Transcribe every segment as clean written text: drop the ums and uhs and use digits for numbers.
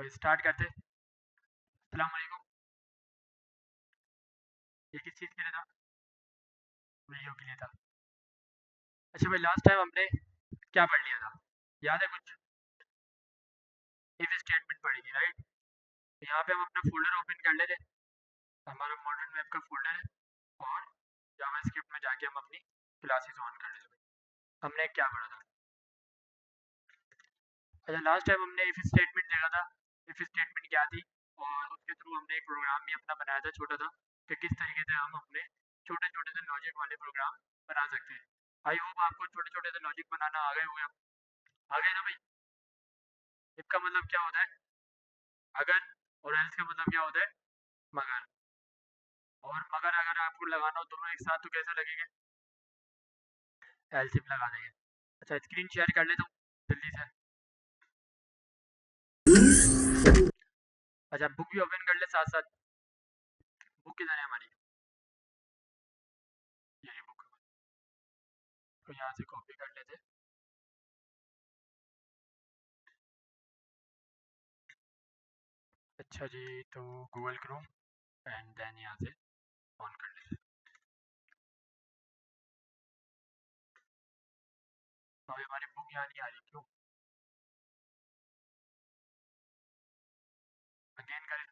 भाई स्टार्ट करते। अस्सलाम वालेकुम। ये किस चीज़ के लिए था? वीडियो के लिए था। अच्छा भाई, लास्ट टाइम हमने क्या पढ़ लिया था, याद है कुछ? इफ स्टेटमेंट पढ़ी थी, राइट? तो यहाँ पे हम अपना फोल्डर ओपन कर लेते। हमारा मॉडर्न वेब का फोल्डर है और जावास्क्रिप्ट में जाके हम अपनी क्लासेस ऑन कर लेते। हमने क्या पढ़ा था? अच्छा, लास्ट टाइम हमने इफ स्टेटमेंट देखा था। इफ स्टेटमेंट क्या थी, और उसके थ्रू हमने एक प्रोग्राम भी अपना बनाया था छोटा सा, कि किस तरीके से हम अपने छोटे छोटे से लॉजिक वाले प्रोग्राम बना सकते हैं। आई होप आपको छोटे छोटे से लॉजिक बनाना आ गए हुए। आ गए ना भाई? इसका मतलब क्या होता है? अगर। और एल्स का मतलब क्या होता है? मगर। और मगर अगर आपको लगाना हो दोनों एक साथ तो कैसा लगेगा? एल्स इफ लगा देंगे। अच्छा, स्क्रीन शेयर कर लेता हूँ जल्दी से। अच्छा, बुक भी ओपन कर ले साथ साथ। बुक किधर है हमारी? ये रही बुक। तो यहाँ से कॉपी कर लेते। अच्छा जी, तो गूगल क्रोम एंड देन यहाँ से ऑन कर लेते। तो अभी हमारी बुक यहाँ नहीं आ रही, क्यों? अगेन करें।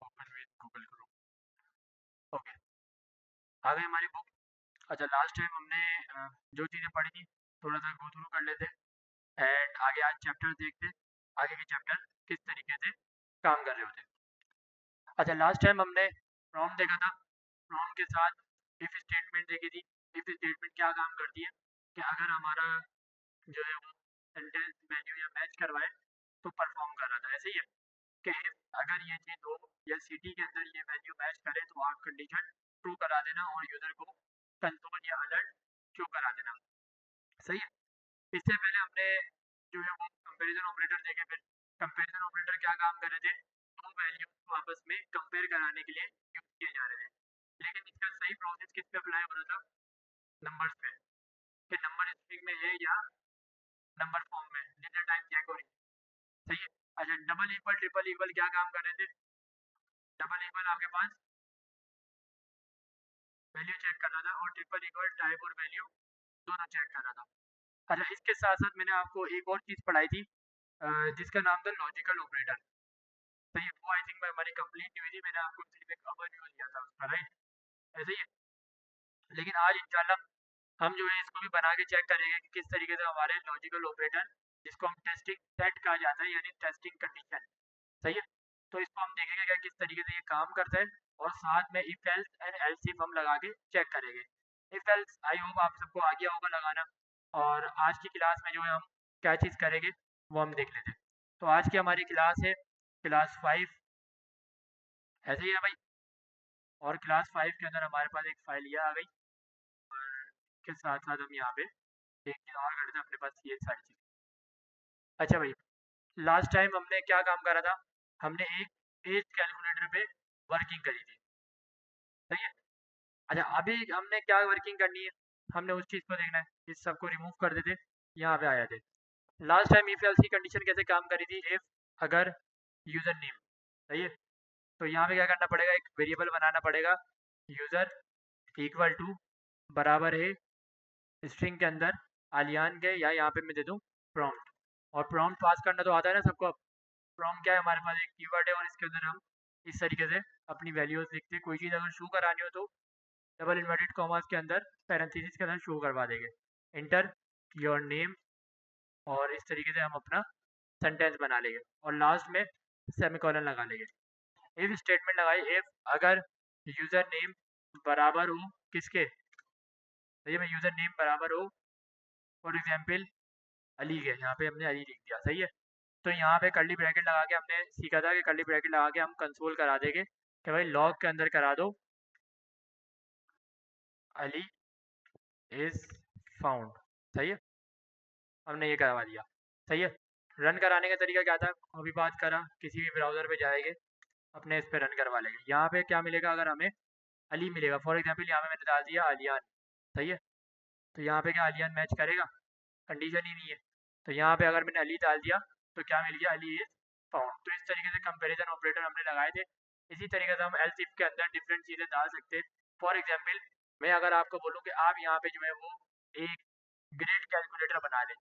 Open with Google Chrome. Okay, आ गई हमारी बुक। अच्छा, लास्ट टाइम हमने जो चीज़ें पढ़ी थी थोड़ा सा गो थ्रू कर लेते एंड आगे आज चैप्टर देखते। आगे के चैप्टर किस तरीके से काम कर रहे होते। अच्छा, लास्ट टाइम हमने प्रॉम्प्ट देखा था। प्रॉम्प्ट के साथ इफ स्टेटमेंट देखी थी। इफ स्टेटमेंट क्या काम करती है कि अगर हमारा जो है वो सेंटेंस वैल्यू या मैच करवाए तो परफॉर्म कर रहा था, ऐसे ही है कि if अगर ये चीज़ हो या सिटी के अंदर ये वैल्यू मैच करे तो आप कंडीशन ट्रू करा देना और यूज़र को कंसोल या अलर्ट शो करा देना। सही है। इससे पहले हमने जो है वो कंपैरिजन ऑपरेटर देखे। फिर कंपैरिजन ऑपरेटर क्या काम कर रहे थे? दो वैल्यूज को आपस में कंपेयर कराने के लिए यूज किए जा रहे थे। लेकिन इसका सही प्रोसेस किस पे अप्लाई हो रहा था? नंबर्स पे। कि नंबर स्ट्रिंग में है या नंबर फॉर्म में, डेटा टाइप चेक हो रही है। सही है। अच्छा, डबल इक्वल ट्रिपल इक्वल क्या काम कर रहे थे? डबल इक्वल आपके पास वैल्यू चेक कर रहा था और ट्रिपल इक्वल टाइप और वैल्यू दोनों चेक कर रहा था। अच्छा, इसके साथ साथ मैंने आपको एक और चीज़ पढ़ाई थी, जिसका नाम था लॉजिकल ऑपरेटर। सही है। वो आई थिंक हमारी कंप्लीट नहीं हुई थी, मैंने आपको सिर्फ एक ओवरव्यू दिया था उसका, राइट? ऐसे ही है। लेकिन आज इंशाल्लाह हम जो है इसको भी बना के चेक करेंगे कि किस तरीके से हमारे लॉजिकल ऑपरेटर, जिसको हम टेस्टिंग सेट कहा जाता है यानी टेस्टिंग कंडीशन। सही है। तो इसको हम देखेंगे कि किस तरीके से ये काम करता है, और साथ में if else and else if हम लगा के चेक करेंगे। इफ एल्स आई होप आप सबको आ गया होगा लगाना। और आज की क्लास में जो है हम क्या चीज़ करेंगे वो हम देख लेते हैं। तो आज की हमारी क्लास है क्लास 5। ऐसे ही है भाई। और क्लास 5 के अंदर हमारे पास एक फाइल ये आ गई। और इसके साथ साथ हम यहाँ पे एक चीज़ और कर देते हैं, अपने पास ये सारी चीज़। अच्छा भाई, लास्ट टाइम हमने क्या काम करा था? हमने एक एज कैलकुलेटर पे वर्किंग करी थी। सही है। अच्छा, अभी हमने क्या वर्किंग करनी है? हमने उस चीज़ को देखना है। इस सब को रिमूव कर देते, यहाँ पे आया थे। लास्ट टाइम इफ एल्स की कंडीशन कैसे काम करी थी? इफ अगर यूज़र नेम। सही है। तो यहाँ पे क्या करना पड़ेगा? एक वेरिएबल बनाना पड़ेगा, यूज़र इक्वल टू बराबर है स्ट्रिंग के अंदर आलियान के, या यहाँ पे मैं दे दूँ प्रॉम्प्ट। और प्रॉम्प्ट पास करना तो आता है ना सबको। अब प्रॉम्प्ट क्या है? हमारे पास एक कीवर्ड है और इसके अंदर हम इस तरीके से अपनी वैल्यूज लिखते हैं। कोई चीज़ अगर शो करानी हो तो डबल इन्वर्टेड कॉमास के अंदर पैरेंथेसिस के अंदर शो करवा देंगे। इंटर योर नेम, और इस तरीके से हम अपना सेंटेंस बना लेंगे और लास्ट में सेमीकोलन लगा लेंगे। इफ स्टेटमेंट लगाए इफ अगर यूज़र नेम बराबर हो किसके? सही है, यूज़र नेम बराबर हो फॉर एग्जांपल अली के। यहाँ पे हमने अली लिख दिया। सही है। तो यहाँ पे कर्ली ब्रैकेट लगा के हमने सीखा था कि कर्ली ब्रैकेट लगा के हम कंसोल करा देंगे कि भाई लॉग के अंदर करा दो अली इज फाउंड। सही है। हमने ये करवा दिया। सही है। रन कराने का तरीका क्या था? अभी बात करा, किसी भी ब्राउज़र पे जाएंगे, अपने इस पे रन करवा लेंगे। यहाँ पे क्या मिलेगा? अगर हमें अली मिलेगा फॉर एग्जांपल, यहाँ पे मैंने डाल दिया आलियान। सही है। तो यहाँ पे क्या आलियान मैच करेगा? कंडीशन ही नहीं है। तो यहाँ पे अगर मैंने अली डाल दिया तो क्या मिल गया, अली इज फाउंड। तो इस तरीके से कंपैरिजन ऑपरेटर हमने लगाए थे। इसी तरीके से हम एल्स इफ के अंदर डिफरेंट चीज़ें डाल सकते हैं। फॉर एग्जाम्पल मैं अगर आपको बोलूँ कि आप यहाँ पे जो है वो एक ग्रेड कैलकुलेटर बना लें,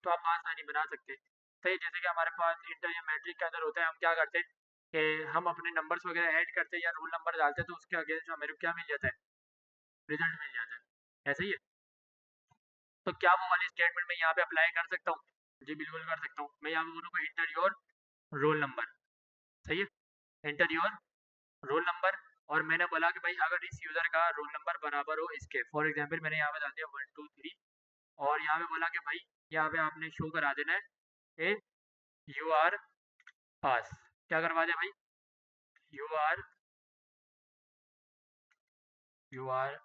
तो आप आसानी बना सकते हैं। सही, जैसे कि हमारे पास इंटर या मैट्रिक के अंदर होता है, हम क्या करते हैं कि हम अपने नंबर्स वगैरह ऐड करते हैं या रोल नंबर डालते हैं, तो उसके अगेंस्ट हमें क्या मिल जाता है, रिजल्ट मिल जाता है। ऐसे ही है। तो क्या वो वाली स्टेटमेंट मैं यहाँ पे अप्लाई कर सकता हूँ? जी बिल्कुल कर सकता हूँ। मैं यहाँ पे बोलूँगा इंटर योर रोल नंबर। सही है, एंटर योर रोल नंबर। और मैंने बोला कि भाई अगर इस यूज़र का रोल नंबर बराबर हो इसके, फॉर एग्जांपल मैंने यहाँ पे डाल दिया 1 2 3, और यहाँ पे बोला कि भाई यहाँ पे आपने शो करा देना है कि यू आर पास। क्या करवा दे भाई, यू आर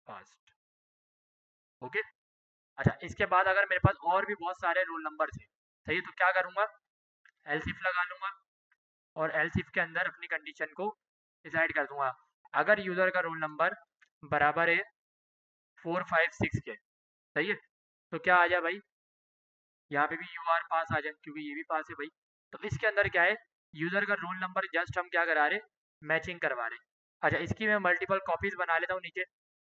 पास। ओके। अच्छा, इसके बाद अगर मेरे पास और भी बहुत सारे रोल नंबर थे, सही है, तो क्या करूँगा, एल्स इफ लगा लूँगा और एल्स इफ के अंदर अपनी कंडीशन को डिसाइड कर दूंगा। अगर यूज़र का रोल नंबर बराबर है 4 5 6 के, सही है, तो क्या आ जाए भाई, यहाँ पे भी यू आर पास आ जाए क्योंकि ये भी पास है भाई। तो इसके अंदर क्या है, यूज़र का रोल नंबर जस्ट हम क्या करा रहे, मैचिंग करवा रहे। अच्छा, इसकी मैं मल्टीपल कॉपीज़ बना लेता हूँ नीचे,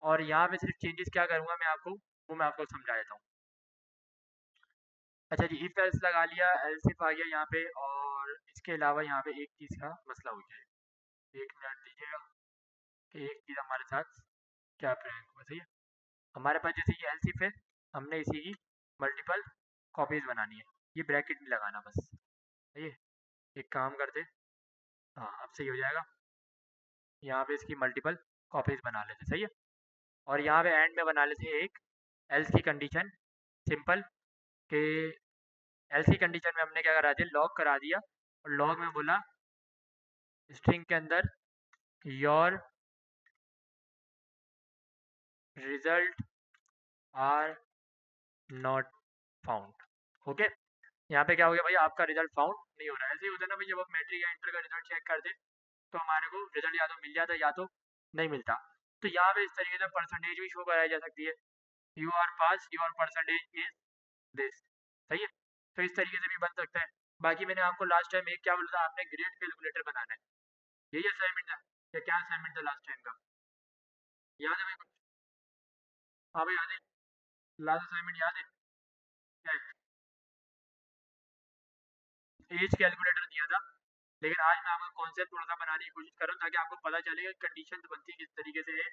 और यहाँ पे सिर्फ चेंजेस क्या करूँगा मैं आपको, वो मैं आपको समझा देता हूँ। अच्छा जी, इफ एल्स लगा लिया, एल्स इफ आ गया यहाँ पे, और इसके अलावा यहाँ पे एक चीज़ का मसला हो गया है। एक मिनट दीजिएगा कि एक चीज़ हमारे साथ क्या प्रैंक हुआ। सही है, हमारे पास जैसे ये एलसीफ है, हमने इसी की मल्टीपल कॉपीज़ बनानी है। ये ब्रैकेट नहीं लगाना बस। सही है, एक काम करते, हाँ अब सही हो जाएगा। यहाँ पे इसकी मल्टीपल कॉपीज़ बना लेते, सही है। और यहाँ पे एंड में बना लेते एक एल्स की कंडीशन, सिंपल, कि एल्स की कंडीशन में हमने क्या करा दिया, लॉग करा दिया, और लॉग में बोला स्ट्रिंग के अंदर your result are not found. Okay, यहाँ पे क्या हो गया भाई, आपका रिजल्ट फाउंड नहीं हो रहा है। ऐसे ही होता है ना भाई, जब हम मैट्रिक या इंटर का रिजल्ट चेक करते तो हमारे को रिजल्ट या तो मिल जाता है या तो नहीं मिलता। तो यहाँ पे इस तरीके से परसेंटेज भी शो कराई जा सकती है, you are pass, your percentage is this. सही है, तो इस तरीके से भी बन सकता है। बाकी मैंने आपको लास्ट टाइम एक क्या बोला था, आपने ग्रेड कैलकुलेटर बनाना है, यही असाइनमेंट था या क्या असाइनमेंट था लास्ट टाइम का, याद है भाई कुछ? हाँ भाई याद है, लास्ट असाइनमेंट याद है क्या है? एज कैलकुलेटर दिया था। लेकिन आज मैं आपको कॉन्सेप्ट थोड़ा सा बनाने की कोशिश कर रहा हूँ ताकि आपको पता चले कि कंडीशन बनती है किस तरीके से है,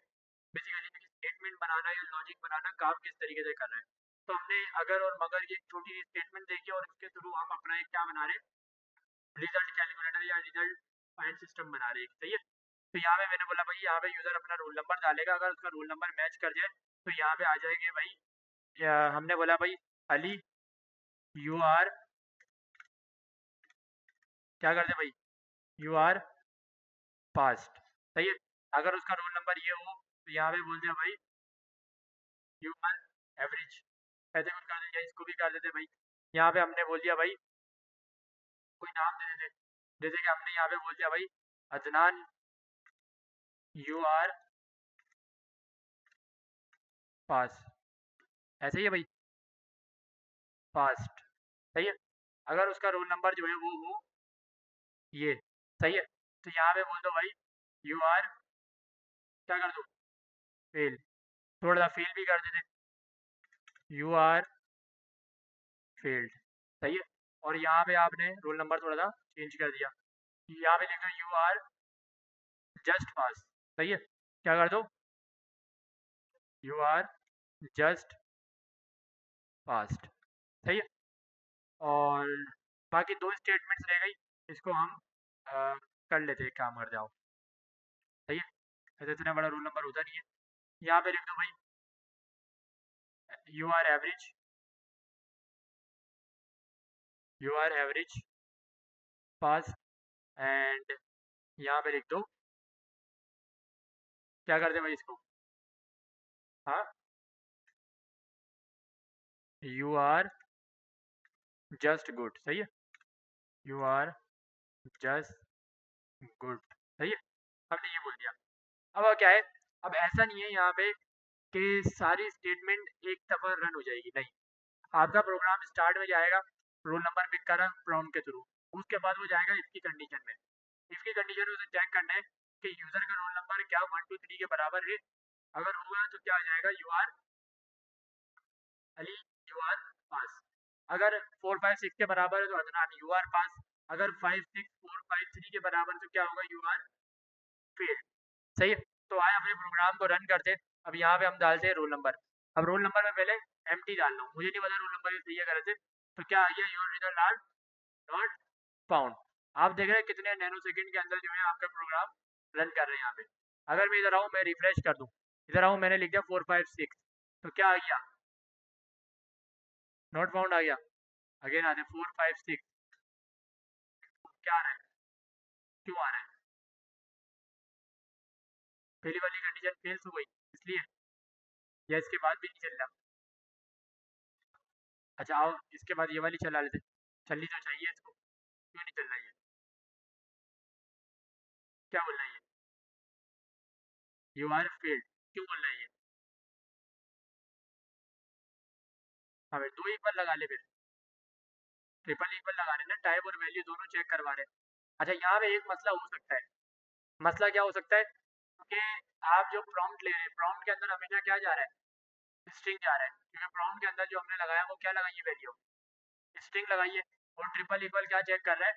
बेसिकली स्टेटमेंट बनाना या लॉजिक बनाना काम किस तरीके से कर रहा है। तो हमने अगर और मगर की एक छोटी सी स्टेटमेंट देखी और उसके थ्रू हम अपना एक क्या बना रहे, रिजल्ट कैलकुलेटर या रिजल्ट फाइंड सिस्टम बना रहे हैं। सही है, तो यहाँ पे मैंने बोला भाई यहाँ पे यूज़र अपना रोल नंबर डालेगा, अगर उसका रोल नंबर मैच कर जाए तो यहाँ पे आ जाएंगे भाई, हमने बोला भाई अली यू आर, क्या करते भाई, यू आर पास्ट। सही है, अगर उसका रोल नंबर ये हो तो यहाँ पे बोल दिया भाई यू आर एवरेज। ऐसे कुछ कर देते, इसको भी कर देते भाई, यहाँ पे हमने बोल दिया भाई कोई नाम दे देते, जैसे कि हमने यहाँ पे बोल दिया भाई अदनान यू आर पास। ऐसे ही है भाई, पास्ट। सही है, अगर उसका रोल नंबर जो है वो हो ये, सही है, तो यहाँ पे बोल दो भाई यू आर, क्या कर दो, फेल। थोड़ा सा फेल भी कर देते, यू आर फेल्ड। सही है, और यहाँ पे आपने रोल नंबर थोड़ा सा चेंज कर दिया, यहाँ पे लिख दो यू आर जस्ट पास। सही है, क्या कर दो, यू आर जस्ट पास्ट। सही है, और बाकी दो स्टेटमेंट्स रह गई, इसको हम कर लेते हैं, काम कर जाओ। सही है, ऐसे इतना बड़ा रोल नंबर होता नहीं है। यहाँ पे लिख दो भाई you are average, you are average pass, and यहाँ पे लिख दो, क्या करते भाई इसको, हाँ, यू आर जस्ट गुड। सही है, यू आर जस्ट गुड। सही है, हमने ये बोल दिया। अब क्या है, अब ऐसा नहीं है यहाँ पे कि सारी स्टेटमेंट एक दफ़ा रन हो जाएगी, नहीं। आपका प्रोग्राम स्टार्ट में जाएगा, रोल नंबर पिक करा प्रॉम्प्ट के थ्रू, उसके बाद वो जाएगा इसकी कंडीशन में। इसकी कंडीशन में उसे चेक करना है कि यूजर का रोल नंबर क्या 1 2 3 के बराबर है। अगर हुआ तो क्या आ जाएगा, you are Ali, you are pass. अगर 4 5 6 के बराबर है तो अदनान, यू आर पास। अगर 5 6 4 5 3 के बराबर है तो क्या होगा, यू आर फेल। सही है। तो आए अपने प्रोग्राम को रन करते। अब यहाँ पे हम डालते हैं रोल नंबर। अब रोल नंबर में पहले एम टी डाल लो, मुझे नहीं पता रोल नंबर सही है गलत है। तो क्या आ गया, your result are not found. आप देख रहे हैं कितने नैनो सेकंड के अंदर जो है आपका प्रोग्राम रन कर रहे हैं यहाँ पे। अगर मैं इधर आऊँ, मैं रिफ्रेश कर दूँ, इधर आऊँ, मैंने लिख दिया 4 5 6, तो क्या आ गया, नॉट फाउंड आ गया। अगेन आते 4 5 6, क्या आ रहा है, क्यों आ रहा है, पहली वाली कंडीशन फेल हो गई इसलिए, या इसके बाद भी नहीं चल रहा। अच्छा आओ इसके बाद ये वाली चला लेते, चलनी तो चाहिए इसको, क्यों नहीं चल रहा है, क्या बोल रहा है ये, यू आर फेल्ड, क्यों बोल रहा है ये। हमें दो इक्वल लगा ले फिर, ट्रिपल इक्वल लगा रहे ना, टाइप और वैल्यू दोनों चेक करवा रहे हैं। अच्छा यहाँ पे एक मसला हो सकता है, मसला क्या हो सकता है कि आप जो प्रॉम्प्ट ले रहे हैं, प्रॉम्प्ट के अंदर हमेशा क्या जा रहा है, स्ट्रिंग जा रहा है, क्योंकि प्रॉम्प्ट के अंदर जो हमने लगाया वो क्या लगाई है, वैल्यू, स्ट्रिंग लगाई है। और ट्रिपल इक्वल क्या चेक कर रहा है,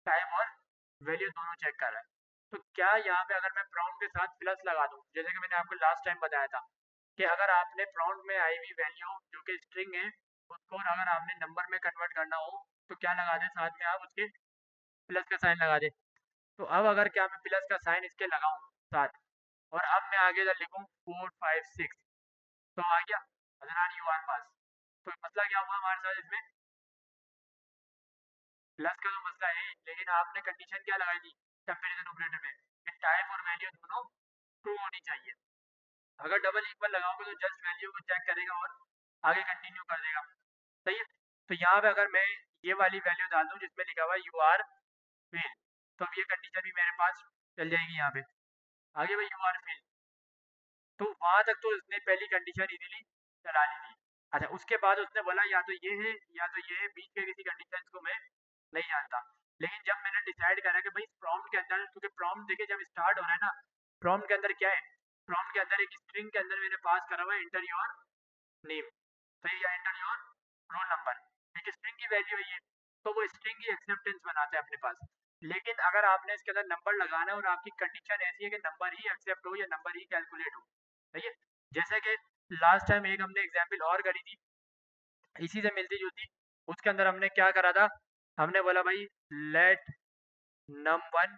टाइप और वैल्यू दोनों चेक कर रहा है। तो क्या यहाँ पे अगर मैं प्रॉम्प्ट के साथ प्लस लगा दूँ, जैसे कि मैंने आपको लास्ट टाइम बताया था कि अगर आपने प्रॉम्प्ट में आई हुई वैल्यू जो कि स्ट्रिंग है, उसको अगर आपने नंबर में कन्वर्ट करना हो तो क्या लगा दें, साथ में आप उसके प्लस का साइन लगा दें। तो अब अगर क्या मैं प्लस का साइन इसके लगाऊं साथ, और अब मैं आगे इधर लिखूं 4 5 6, तो आ गया अदनान, यू आर पास। तो मसला क्या हुआ हमारे साथ इसमें, प्लस का तो मसला है, लेकिन आपने कंडीशन क्या लगाई थी कंपैरिजन ऑपरेटर में कि टाइप और वैल्यू दोनों ट्रू होनी चाहिए। अगर डबल इक्वल लगाओगे तो जस्ट वैल्यू को चेक करेगा और आगे कंटिन्यू कर देगा। सही है। तो यहाँ पे अगर मैं ये वाली वैल्यू डाल दूँ जिसमें लिखा हुआ है यू आर फेल, तो अब ये कंडीशन भी मेरे पास चल जाएगी यहाँ पे, आगे भाई यू आर फेल। तो वहां तक तो उसने पहली कंडीशन इजीली चला ली थी। अच्छा उसके बाद उसने बोला या तो ये है या तो ये है, बीच के किसी कंडीशन को मैं नहीं जानता। लेकिन जब मैंने डिसाइड करा कि भाई प्रॉम्प्ट के अंदर, क्योंकि प्रॉम्प्ट देखिए जब स्टार्ट हो रहा है ना, प्रॉम्प्ट के अंदर क्या है, प्रॉम्प्ट के अंदर एक स्ट्रिंग के अंदर मैंने पास करा हुआ है इंटर योर नेम, सही, या इंटर योर रोल नंबर, एक स्ट्रिंग की वैल्यू है ये। तो वो स्ट्रिंग की एक्सेप्टेंस बनाता है अपने पास। लेकिन अगर आपने इसके अंदर नंबर लगाना है और आपकी कंडीशन ऐसी है कि नंबर ही एक्सेप्ट हो या नंबर ही कैलकुलेट हो, सही है। जैसे कि लास्ट टाइम एक हमने एग्जाम्पल और करी थी इसी से मिलती जुलती, उसके अंदर हमने क्या करा था, हमने बोला भाई लेट नम वन,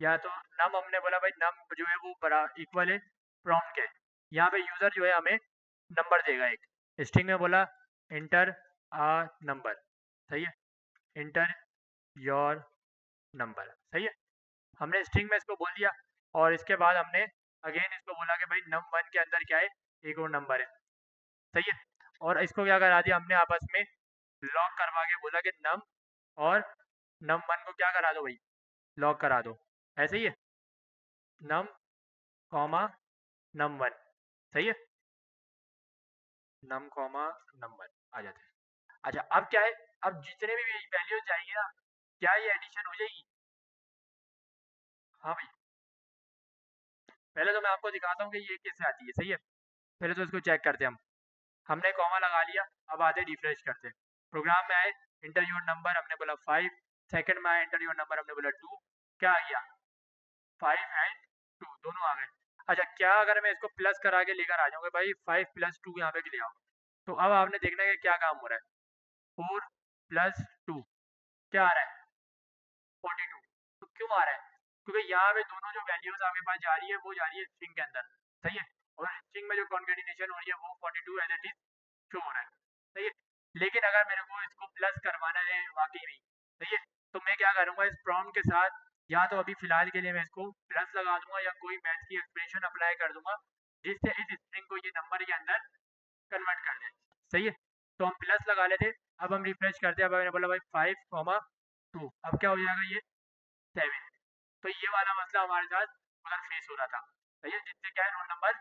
या तो नम, हमने बोला भाई नम जो है वो बड़ा इक्वल है प्रॉम्प्ट के। यहाँ पे यूजर जो है हमें नंबर देगा एक, स्ट्रिंग में बोला इंटर आ नंबर, सही है, इंटर योर नंबर, सही है। हमने स्ट्रिंग में इसको बोल दिया, और इसके बाद हमने अगेन इसको बोला कि भाई नम वन के अंदर क्या है, एक और नंबर है, सही है। और इसको क्या करा दिया हमने आपस में लॉक करवा के बोला कि नम और नम वन को क्या करा दो भाई, लॉक करा दो, ऐसे ही है, नम कॉमा नम वन, सही है, नम कॉमा नम वन आ जाते हैं। अच्छा अब क्या है, अब जितने भी वैल्यूज जाएंगे ना, क्या ये एडिशन हो जाएगी, हाँ भाई। पहले तो मैं आपको दिखाता हूँ कि ये कैसे आती है, सही है। पहले तो इसको चेक करते हैं हम, हमने कॉमा लगा लिया, अब आते रिफ्रेश करते हैं। प्रोग्राम में आए, इंटर योर नंबर हमने बोला 5, सेकंड में आए इंटर योर नंबर हमने बोला 2, क्या आ गया 5 एंड 2 दोनों आ गए। अच्छा क्या अगर मैं इसको प्लस करा के लेकर आ जाऊँगा भाई 5 + 2 यहाँ पे ले आओ, तो अब आपने देखना है कि क्या काम हो रहा है, 4 + 2 क्या आ रहा है, 42। तो क्यों आ रहा है, क्योंकि यहाँ पे दोनों जो वैल्यूज आपके पास जा रही है वो जा रही है स्ट्रिंग के अंदर, सही है। और स्ट्रिंग में जो कॉन्केटिनेशन हो रही है वो 42 एज इट इज शो हो रहा है, सही है। लेकिन अगर मेरे को इसको प्लस करवाना है वाकई में, सही है, तो मैं क्या करूँगा इस प्रॉम्प्ट के साथ, या तो अभी फिलहाल के लिए मैं इसको प्लस लगा दूंगा या कोई मैथ की एक्सप्रेशन अप्लाई कर दूंगा जिससे इस स्ट्रिंग को ये नंबर के अंदर कन्वर्ट कर दे, सही है। तो हम प्लस लगा लेते, अब हम रिफ्रेश करते हैं, अब मैंने बोला भाई 5 2, अब क्या हो जाएगा ये 7। तो ये वाला मसला हमारे साथ उधर फेस हो रहा था, सही है, जिससे क्या है रोल नंबर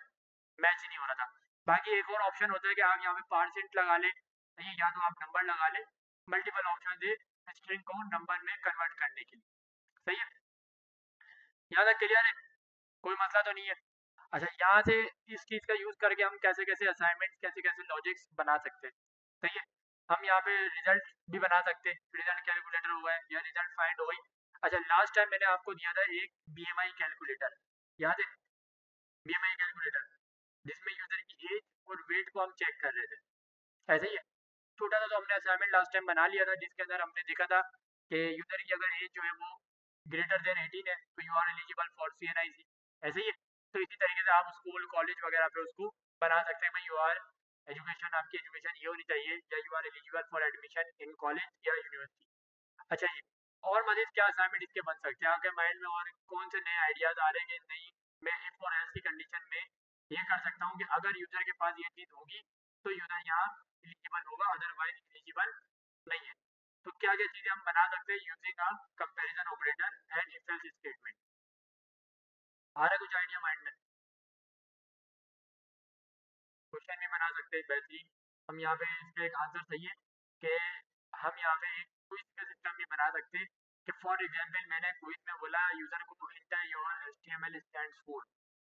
मैच नहीं हो रहा था। बाकी एक और ऑप्शन होता है कि आप यहाँ पे परसेंट लगा लें, तो ये या तो आप नंबर लगा लें, मल्टीपल ऑप्शन दे स्ट्रिंग को नंबर में कन्वर्ट करने के लिए। सही है, यहाँ तक क्लियर है, कोई मसला तो नहीं है। अच्छा, यहाँ से इस चीज़ का यूज़ करके हम कैसे कैसे असाइनमेंट, कैसे कैसे लॉजिक्स बना सकते हैं। सही है, हम यहाँ पे रिजल्ट भी बना सकते हैं, रिजल्ट कैलकुलेटर हुआ है या रिजल्ट फाइंड हो गई। अच्छा, लास्ट टाइम मैंने आपको दिया था एक बीएमआई कैलकुलेटर, याद है? बीएमआई कैलकुलेटर जिसमें यूजर की एज और वेट को हम चेक कर रहे थे, ऐसे ही है। छोटा सा तो हमने असाइनमेंट लास्ट टाइम बना लिया था, जिसके अंदर हमने देखा था कि यूजर की अगर एज जो है वो ग्रेटर देन 18 है तो you are eligible for CNIC, ऐसे ही है। तो इसी तरीके से आप स्कूल कॉलेज वगैरह पे उसको बना सकते हैं, भाई यू आर एजुकेशन, आपकी एजुकेशन ये होनी चाहिए, या you are eligible for admission in college या यूनिवर्सिटी। अच्छा जी, और मजीद क्या असाइनमेंट इसके बन सकते हैं आपके माइंड में, और कौन से नए आइडियाज आ रहे हैं कि नहीं मैं इफ और एल्स की कंडीशन में ये कर सकता हूँ कि अगर यूजर के पास ये चीज़ होगी तो यूजर यहाँ एलिजिबल होगा, अदरवाइज एलिजिबल नहीं है। तो क्या क्या चीज़ें हम बना सकते हैं using a comparison operator and if else statement? आ रहा है कुछ आइडिया माइंड में? क्वेश्चन भी बना सकते हैं बेहतरीन। हम यहाँ पे इसका एक आंसर सही है कि हम यहाँ पे एक क्विज का सिस्टम भी बना सकते हैं कि फॉर एग्जांपल मैंने क्विज में बोला यूजर को enter your HTML stands for,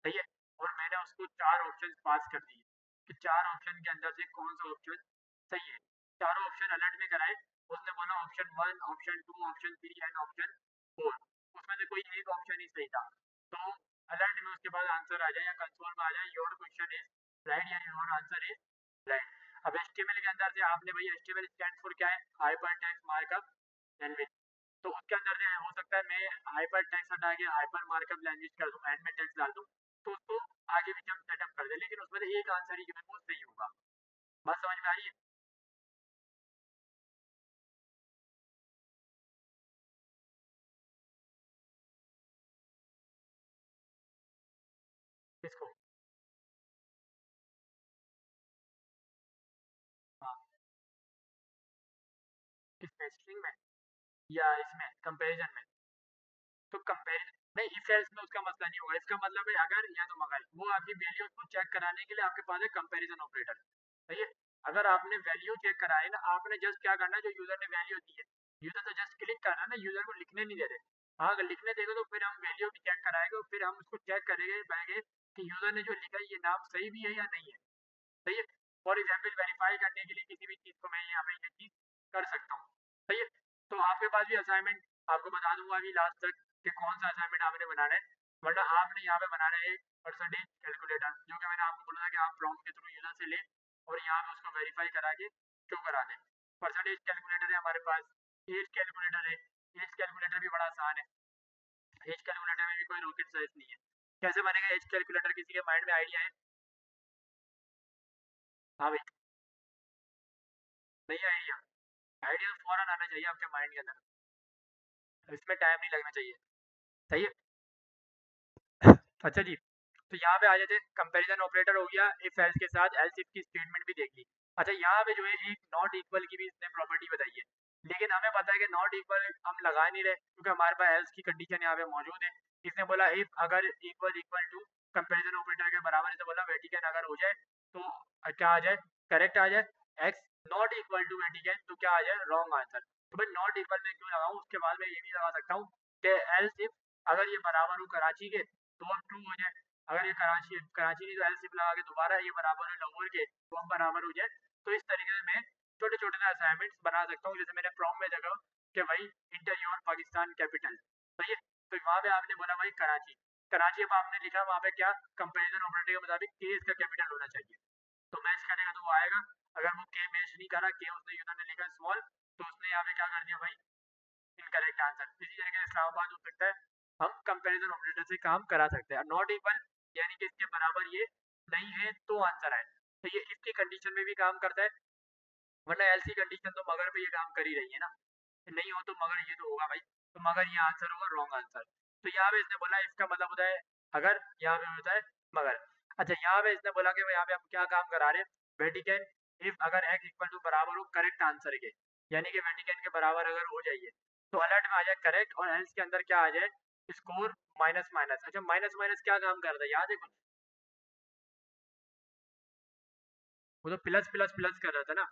सही है, और मैंने उसको चार ऑप्शन पास कर दिए कि चार ऑप्शन के अंदर से कौन सा ऑप्शन सही है। चारों ऑप्शन अलर्ट में कराए, उसने बोला option one, option two, option three and option four, उसमें से कोई एक ऑप्शन ही सही था। तो अलर्ट में उसके बाद आंसर आ जाए या कंसोल में आ जाए योर क्वेश्चन इज राइट या योर आंसर इज राइट। अब एचटीएमएल के अंदर से आपने, भाई एचटीएमएल स्टैंड फॉर क्या है? Hyper text markup language. तो उसके अंदर से हो सकता है मैं हाइपर टेक्स्ट हटा के हाइपर मार्कअप लैंग्वेज कर दूं, एंड में टेक्स्ट डाल दूं, तो उसको आगे भी हम सेटअप कर दे, लेकिन उसमें से एक आंसर ही जो है वो सही होगा। बात समझ में आ रही है? किसको? हाँ, किसमें, स्ट्रिंग में या इसमें कंपैरिजन में? तो कंपेरिजन नहीं, इफ एल्स में उसका मसला नहीं होगा, इसका मतलब है अगर या तो मगर, वो आपकी वैल्यूज को चेक कराने के लिए आपके पास है कंपैरिजन ऑपरेटर। सही है, अगर आपने वैल्यू चेक कराए ना, आपने जस्ट क्या करना है, जो यूजर ने वैल्यू दी है, यूजर तो जस्ट क्लिक करना है ना, यूजर को लिखने नहीं दे रहे। हाँ, अगर लिखने देगा तो फिर हम वैल्यू भी चेक कराएंगे और फिर हम उसको चेक करेंगे बैगे कि यूजर ने जो लिखा है ये नाम सही भी है या नहीं है। सही है, फॉर एग्जाम्पल वेरीफाई करने के लिए किसी भी चीज़ को मैं यहाँ पे ये चीज़ कर सकता हूँ। सही है, तो आपके पास भी असाइनमेंट आपको बता दूंगा अभी लास्ट तक कि कौन सा असाइनमेंट आपने बनाना है, वरना आपने यहाँ पे बनाना है परसेंटेज कैलकुलेटर, जो कि मैंने आपको बोला था कि आप प्रॉम्प्ट के थ्रू यूजर से ले और यहाँ पे उसको वेरीफाई करा के शो करा दें। परसेंटेज कैलकुलेटर है हमारे पास, एज कैलकुलेटर है, एज कैलकुलेटर भी बड़ा आसान है, एज कैलकुलेटर में भी कोई रॉकेट साइंस नहीं है। कैसे बनेगा एज कैलकुलेटर, किसी के माइंड में आइडिया है? हाँ भाई, नहीं आइडिया? आइडिया तो फौरन आना चाहिए आपके माइंड के अंदर, इसमें टाइम नहीं लगना चाहिए। सही है। अच्छा जी, तो यहाँ पे आ जाते हैं, कंपैरिजन ऑपरेटर हो गया, इफ एल्स के साथ एल्स इफ की स्टेटमेंट भी देख ली। अच्छा, यहाँ पे जो है एक नॉट इक्वल की भी इसने प्रॉपर्टी बताई है, लेकिन हमें पता है कि नॉट इक्वल हम लगा नहीं रहे क्योंकि हमारे पास एल्स की कंडीशन यहाँ पे मौजूद है। इसने बोला इफ अगर equal equal to comparison operator के बराबर, इसे बोला वेटिकन अगर हो जाए तो क्या आ जाए, करेक्ट आ जाए। X not equal to Vatican तो क्या आ जाए, रॉन्ग आंसर। तो भाई नॉट इक्वल में क्यों लगाऊं, उसके बाद में ये भी लगा सकता हूँ कि एल्स इफ अगर ये बराबर हो कराची के तो अब ट्रू हो जाए, अगर ये कराची कराची नहीं तो एल सिप लगा के दोबारा ये बराबर है लाहौर के तो हम बराबर हो जाए। तो इस तरीके से मैं छोटे छोटे से असाइनमेंट्स बना सकता हूँ, जैसे मैंने प्रॉम में जगह कि भाई इंटर योर पाकिस्तान कैपिटल, सही है, तो वहाँ पे आपने बोला भाई कराची, कराची अब आपने लिखा वहाँ पे क्या, कंपेरिजन ऑपरेटर के मुताबिक के इसका कैपिटल होना चाहिए, तो मैच करेगा तो वो आएगा। अगर वो के मैच नहीं करा, के उसने यूजर ने लिखा स्मॉल, तो उसने यहाँ पे क्या कर दिया भाई, इनकरेक्ट आंसर। इसी तरीके से इस्लामाबाद हो सकता है, हम कंपैरिजन ऑपरेटर से काम करा सकते हैं। नॉट इक्वल यानी कि इसके बराबर ये नहीं है तो आंसर आए, तो ये इसकी कंडीशन में भी काम करता है, वरना एलसी कंडीशन तो मगर पे ये काम कर ही रही है ना, नहीं हो तो मगर ये तो होगा भाई, तो मगर ये आंसर होगा रॉन्ग आंसर। तो यहाँ पे इसने बोला इसका मतलब होता है अगर, यहाँ पे होता है मगर। अच्छा, यहाँ पे इसने बोला कि यहाँ पे हम क्या काम करा रहे हैं, वेटिकन इफ अगर एक्स इक्वल टू बराबर हो करेक्ट आंसर के, यानी कि वेटिकन के बराबर अगर हो जाइए तो अलर्ट में आ जाए करेक्ट, और एल्स के अंदर क्या आ जाए, स्कोर माइनस माइनस। अच्छा, माइनस माइनस क्या काम करता है याद है कुछ? वो तो प्लस प्लस प्लस कर रहा था ना।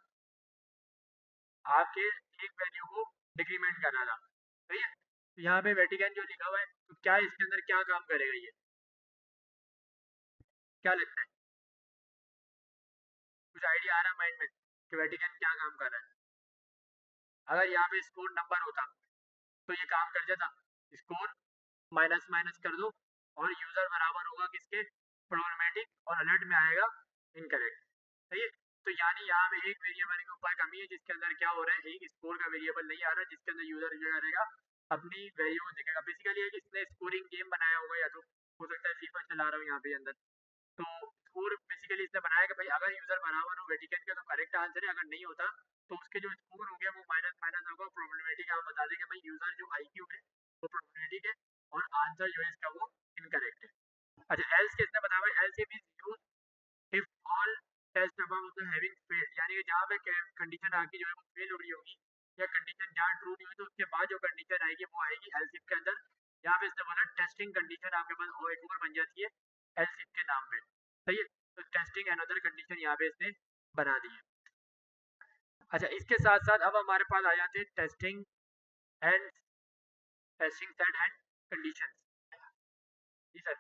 आपके एक वैल्यू को डिक्रीमेंट करना था, सही है। तो यहाँ पे वेटिकन जो लिखा हुआ है, तो क्या इसके अंदर क्या काम करेगा ये, क्या लगता है? कुछ आइडिया आ रहा है माइंड में कि वेटिकन क्या काम कर रहा है? अगर यहाँ पे स्कोर नंबर होता तो ये काम कर जाता, स्कोर माइनस माइनस कर दो और यूजर बराबर होगा किसके, प्रॉब्लमेटिक, और अलर्ट में आएगा इनकरेक्ट, सही है। तो यानी यहाँ पे एक वेरिएबल के ऊपर कमी है जिसके अंदर क्या हो रहा है, एक स्कोर का वेरिएबल नहीं आ रहा है जिसके अंदर यूजर जो करेगा अपनी वैल्यू को देखेगा। बेसिकली है कि इसने स्कोरिंग गेम बनाया होगा, या तो हो सकता है फीफा चला रहा हूँ यहाँ पे अंदर। तो स्कोर बेसिकली इसने बनाया कि भाई अगर यूजर बराबर हो वेटिकन के तो करेक्ट आंसर है, अगर नहीं होता तो उसके जो स्कोर हो गया वो माइनस माइनस होगा, प्रॉब्लमेटिक आप बता दें कि भाई यूजर जो आईक्यू है वो प्रॉब्लमेटिक है और आंसर जो है इसका वो इनकरेक्ट है। अच्छा, एल्स किसने बताया भाई, else if is used if all test above the having failed, यानी कि जहाँ पे कंडीशन आपकी जो है वो फेल हो रही होगी या कंडीशन जहाँ ट्रू नहीं हुई तो उसके बाद जो कंडीशन आएगी वो आएगी एल्स इफ के अंदर। यहाँ पे इसने बोला टेस्टिंग कंडीशन आपके पास और एक और बन जाती है एल्स इफ के नाम पे, सही है। तो टेस्टिंग अनदर कंडीशन यहाँ पे इसने बना दी है। अच्छा, इसके साथ साथ अब हमारे पास आ जाते हैं testing and testing set and condition. जी सर।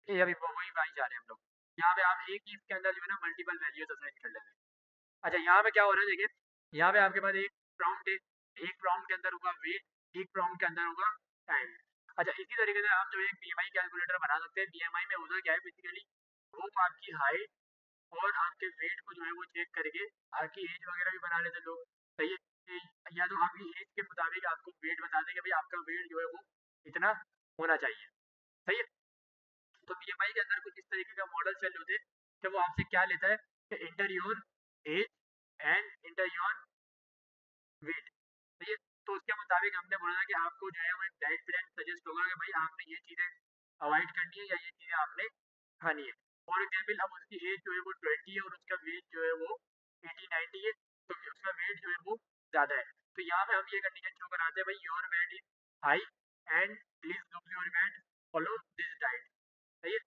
ये अभी वही वही जा रहे हैं हम लोग। यहाँ पे आप एक ही इसके अंदर जो है ना मल्टीपल वैल्यूज असाइन कर लेंगे। अच्छा, यहाँ पे क्या हो रहा है देखिए, यहाँ पे आपके पास एक प्रॉम्प्ट है, एक प्रॉम्प्ट के अंदर होगा वेट, एक प्रॉम्प्ट के अंदर होगा टाइम। अच्छा, इसी तरीके से हम जो एक बीएमआई कैलकुलेटर बना सकते हैं। बीएमआई में होता क्या है बेसिकली, वो आपकी हाइट और आपके वेट को जो है वो चेक करके आपकी एज वगैरह भी बना लेते लोग, सही है। या तो आपकी एज के मुताबिक आपको वेट बता देंगे भाई आपका वेट जो है वो इतना होना चाहिए, सही है। तो बीएमआई के अंदर कुछ इस तरीके का मॉडल चल होते हैं कि वो आपसे क्या लेता है कि inter your age and inter your weight, सही है। तो उसके मुताबिक हमने बोला था कि आपको जो है वो एक डाइट प्लान सजेस्ट होगा कि भाई आपने ये चीज़ें अवॉइड करनी है या ये चीज़ें आपने खानी है। फॉर एग्जाम्पल अब उसकी एज जो है वो 20 है और उसका वेट जो है वो 80-90 है, तो उसका वेट जो है वो ज़्यादा है। तो यहाँ पे हम ये कंडीशन शो कराते हैं भाई your weight is high and please lose your weight, follow this diet, सही है।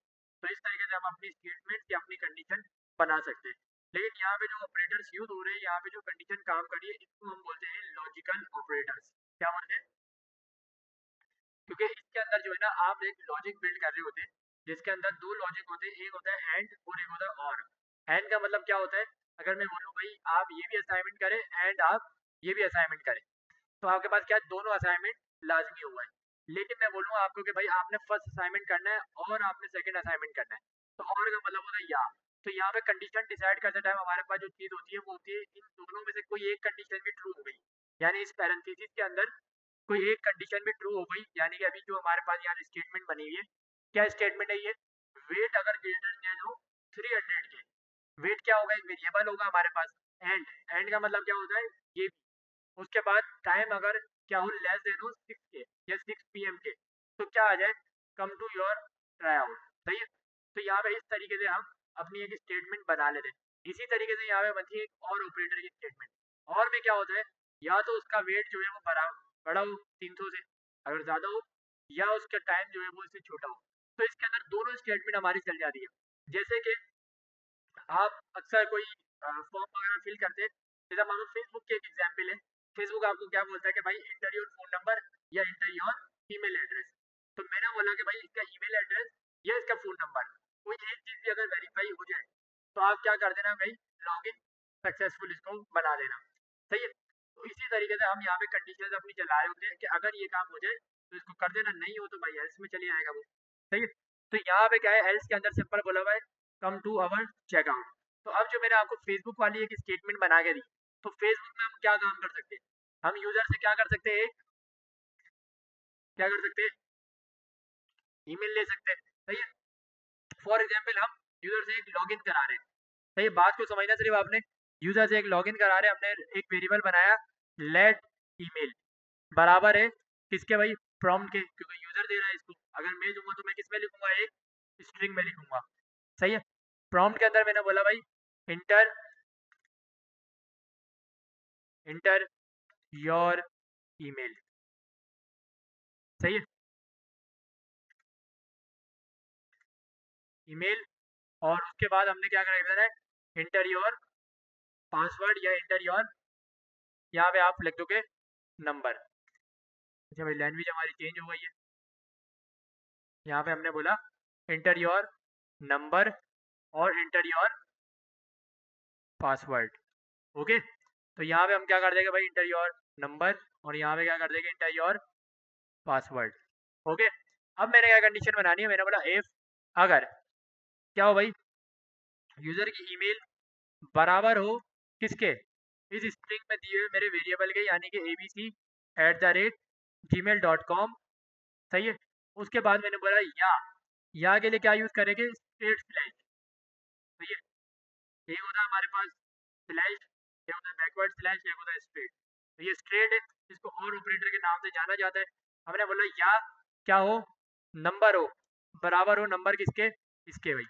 तो इस तरीके से हम अपनी स्टेटमेंट या अपनी कंडीशन बना सकते हैं। लेकिन यहाँ पे जो ऑपरेटर्स यूज हो रहे हैं, यहाँ पे जो कंडीशन काम कर रही है, इसको हम बोलते हैं लॉजिकल ऑपरेटर्स। क्या बोलते हैं? क्योंकि इसके अंदर जो है ना आप एक लॉजिक बिल्ड कर रहे होते हैं जिसके अंदर दो लॉजिक होते हैं, एक होता है एंड और एक होता है और। एंड का मतलब क्या होता है, अगर मैं बोलूँ भाई आप ये भी असाइनमेंट करें एंड आप ये भी असाइनमेंट करें, तो आपके पास क्या है, दोनों असाइनमेंट लाजमी हुआ है। लेकिन मैं बोलूँगा आपको कि भाई आपने फर्स्ट असाइनमेंट करना है और आपने सेकंड असाइनमेंट करना है, तो और का मतलब होता है या। तो यहाँ पे कंडीशन डिसाइड करते टाइम हमारे पास जो चीज़ होती है वो होती है इन दोनों में से कोई एक कंडीशन भी ट्रू हो गई, यानी इस पैरेंथेसिस के अंदर कोई एक कंडीशन भी ट्रू हो गई, यानी कि अभी जो हमारे पास यहाँ स्टेटमेंट बनी हुई है, क्या स्टेटमेंट है ये, वेट अगर ग्रेटर देन हो 300 के, वेट क्या होगा, एक वेरिएबल होगा हमारे पास। एंड, एंड का मतलब क्या होता है ये, उसके बाद टाइम अगर क्या हो लेस देन हो 6 के या 6 PM के, तो क्या आ जाए, come to your try out, सही है। तो यहाँ पे इस तरीके से हम अपनी एक स्टेटमेंट बना लेते हैं। इसी तरीके से यहाँ पे बनती है एक और ऑपरेटर की स्टेटमेंट। और में क्या होता है, या तो उसका वेट जो है वो बड़ा हो 300 से, अगर ज़्यादा हो, या उसका टाइम जो है वो इससे छोटा हो। तो इसके अंदर दोनों स्टेटमेंट हमारी चल जाती है। जैसे कि आप अक्सर कोई फॉर्म वगैरह फिल करते हैं, जैसे मान लो फेसबुक की एक एग्जांपल है, फेसबुक आपको क्या बोलता है कि भाई इंटर योर फोन नंबर या इंटर योर ईमेल एड्रेस। तो मैंने बोला कि भाई इसका ईमेल एड्रेस या इसका फोन नंबर, कोई एक चीज़ भी अगर वेरीफाई हो जाए तो आप क्या कर देना भाई, लॉग इन सक्सेसफुल इसको बना देना, सही है। तो इसी तरीके से हम यहाँ पे कंडीशन अपनी चला रहे होते हैं कि अगर ये काम हो जाए तो इसको कर देना, नहीं हो तो भाई एल्स में चले आएगा वो, सही है। तो यहाँ पे क्या है, एल्स के अंदर सिंपल बोला हुआ है कम टू अवर चेकआउट। तो अब जो मैंने आपको फेसबुक वाली एक स्टेटमेंट बना के दी, तो फेसबुक में हम क्या काम कर सकते हैं, हम यूजर से क्या कर सकते हैं, क्या कर सकते हैं, ईमेल ले सकते हैं, सही है। फॉर एग्जाम्पल हम यूजर से एक लॉगिन करा रहे हैं, सही है, बात को समझना सिर्फ आपने, यूजर से एक लॉगिन करा रहे हैं, हमने एक वेरिएबल बनाया लेट ईमेल बराबर है किसके भाई, प्रॉम्प्ट के, क्योंकि यूजर दे रहा है इसको। अगर मैं दूंगा तो मैं किस में लिखूंगा, एक स्ट्रिंग में लिखूंगा, सही है। प्रॉम्प्ट के अंदर मैंने बोला भाई इंटर इंटर योर ईमेल, सही है, ईमेल और उसके बाद हमने क्या कर देना है, इंटर योर पासवर्ड या इंटर योर, यहाँ पे आप लिख दोगे नंबर। अच्छा भाई लैंग्वेज हमारी चेंज हो गई है, यहाँ पे हमने बोला इंटर योर नंबर और इंटर योर पासवर्ड। ओके, तो यहाँ पे हम क्या कर देंगे भाई, इंटर योर नंबर, और यहाँ पे क्या कर देंगे, इंटर योर पासवर्ड। ओके, अब मैंने क्या कंडीशन बनानी है, मैंने बोला इफ अगर क्या हो भाई, यूजर की ईमेल बराबर हो किसके, इस स्ट्रिंग में दिए हुए मेरे वेरिएबल के, यानी कि abc@gmail.com। सही है। उसके बाद मैंने बोला या के लिए क्या यूज करेंगे, स्ट्रेट स्लैश। सही है, एक होता है हमारे पास स्लैश, एक होता है बैकवर्ड स्लैश, एक होता है स्ट्रेट। तो ये स्ट्रेट है, इसको और ऑपरेटर के नाम से जाना जाता है। हमने बोला या क्या हो, नंबर हो, बराबर हो नंबर किसके, इसके भाई।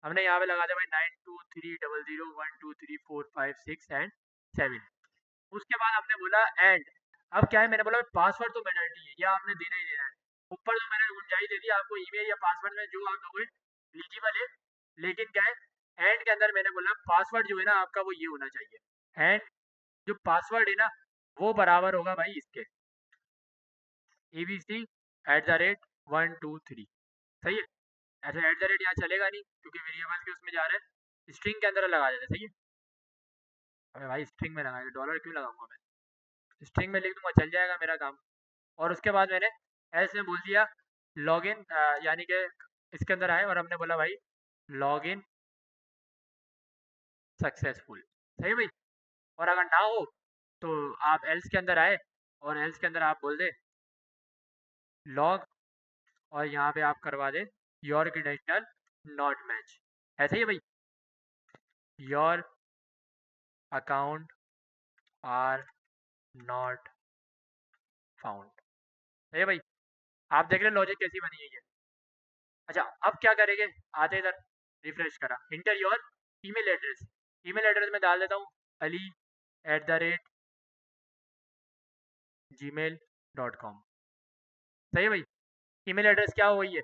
हमने यहाँ पे लगा दिया भाई 9230012345 एंड 7। उसके बाद हमने बोला एंड, अब क्या है, मैंने बोला पासवर्ड तो मैंडेटरी है, या आपने देना ही देना है। ऊपर तो मैंने गुंजाइश दे दी आपको, ईमेल या पासवर्ड में जो आप दोगे एलिजिबल है, लेकिन क्या है, एंड के अंदर मैंने बोला पासवर्ड जो है ना आपका वो ये होना चाहिए, एंड जो पासवर्ड है ना वो बराबर होगा भाई इसके, abc@123। सही है। ऐसे एट द रेट यहाँ चलेगा नहीं, क्योंकि वेरिएबल के उसमें जा रहे हैं, स्ट्रिंग के अंदर लगा देते। सही है, अरे भाई स्ट्रिंग में लगाएंगे, डॉलर क्यों लगाऊंगा मैं, स्ट्रिंग में लिख दूंगा, चल जाएगा मेरा काम। और उसके बाद मैंने एल्स में बोल दिया लॉगिन, यानी कि इसके अंदर आए और हमने बोला भाई लॉगिन सक्सेसफुल। सही है भाई। और अगर ना हो तो आप एल्स के अंदर आए और एल्स के अंदर आप बोल दे लॉग, और यहाँ पे आप करवा दे योर क्रेडेंशियल नॉट मैच। ऐसे ही भाई, your account are not found. है भाई, आप देख रहे लॉजिक कैसी बनी है ये। अच्छा अब क्या करेंगे, आते इधर, रिफ्रेश करा, inter your email address. Email address में डाल देता हूँ ali@gmail.com। सही है भाई, ईमेल एड्रेस क्या हो वही है,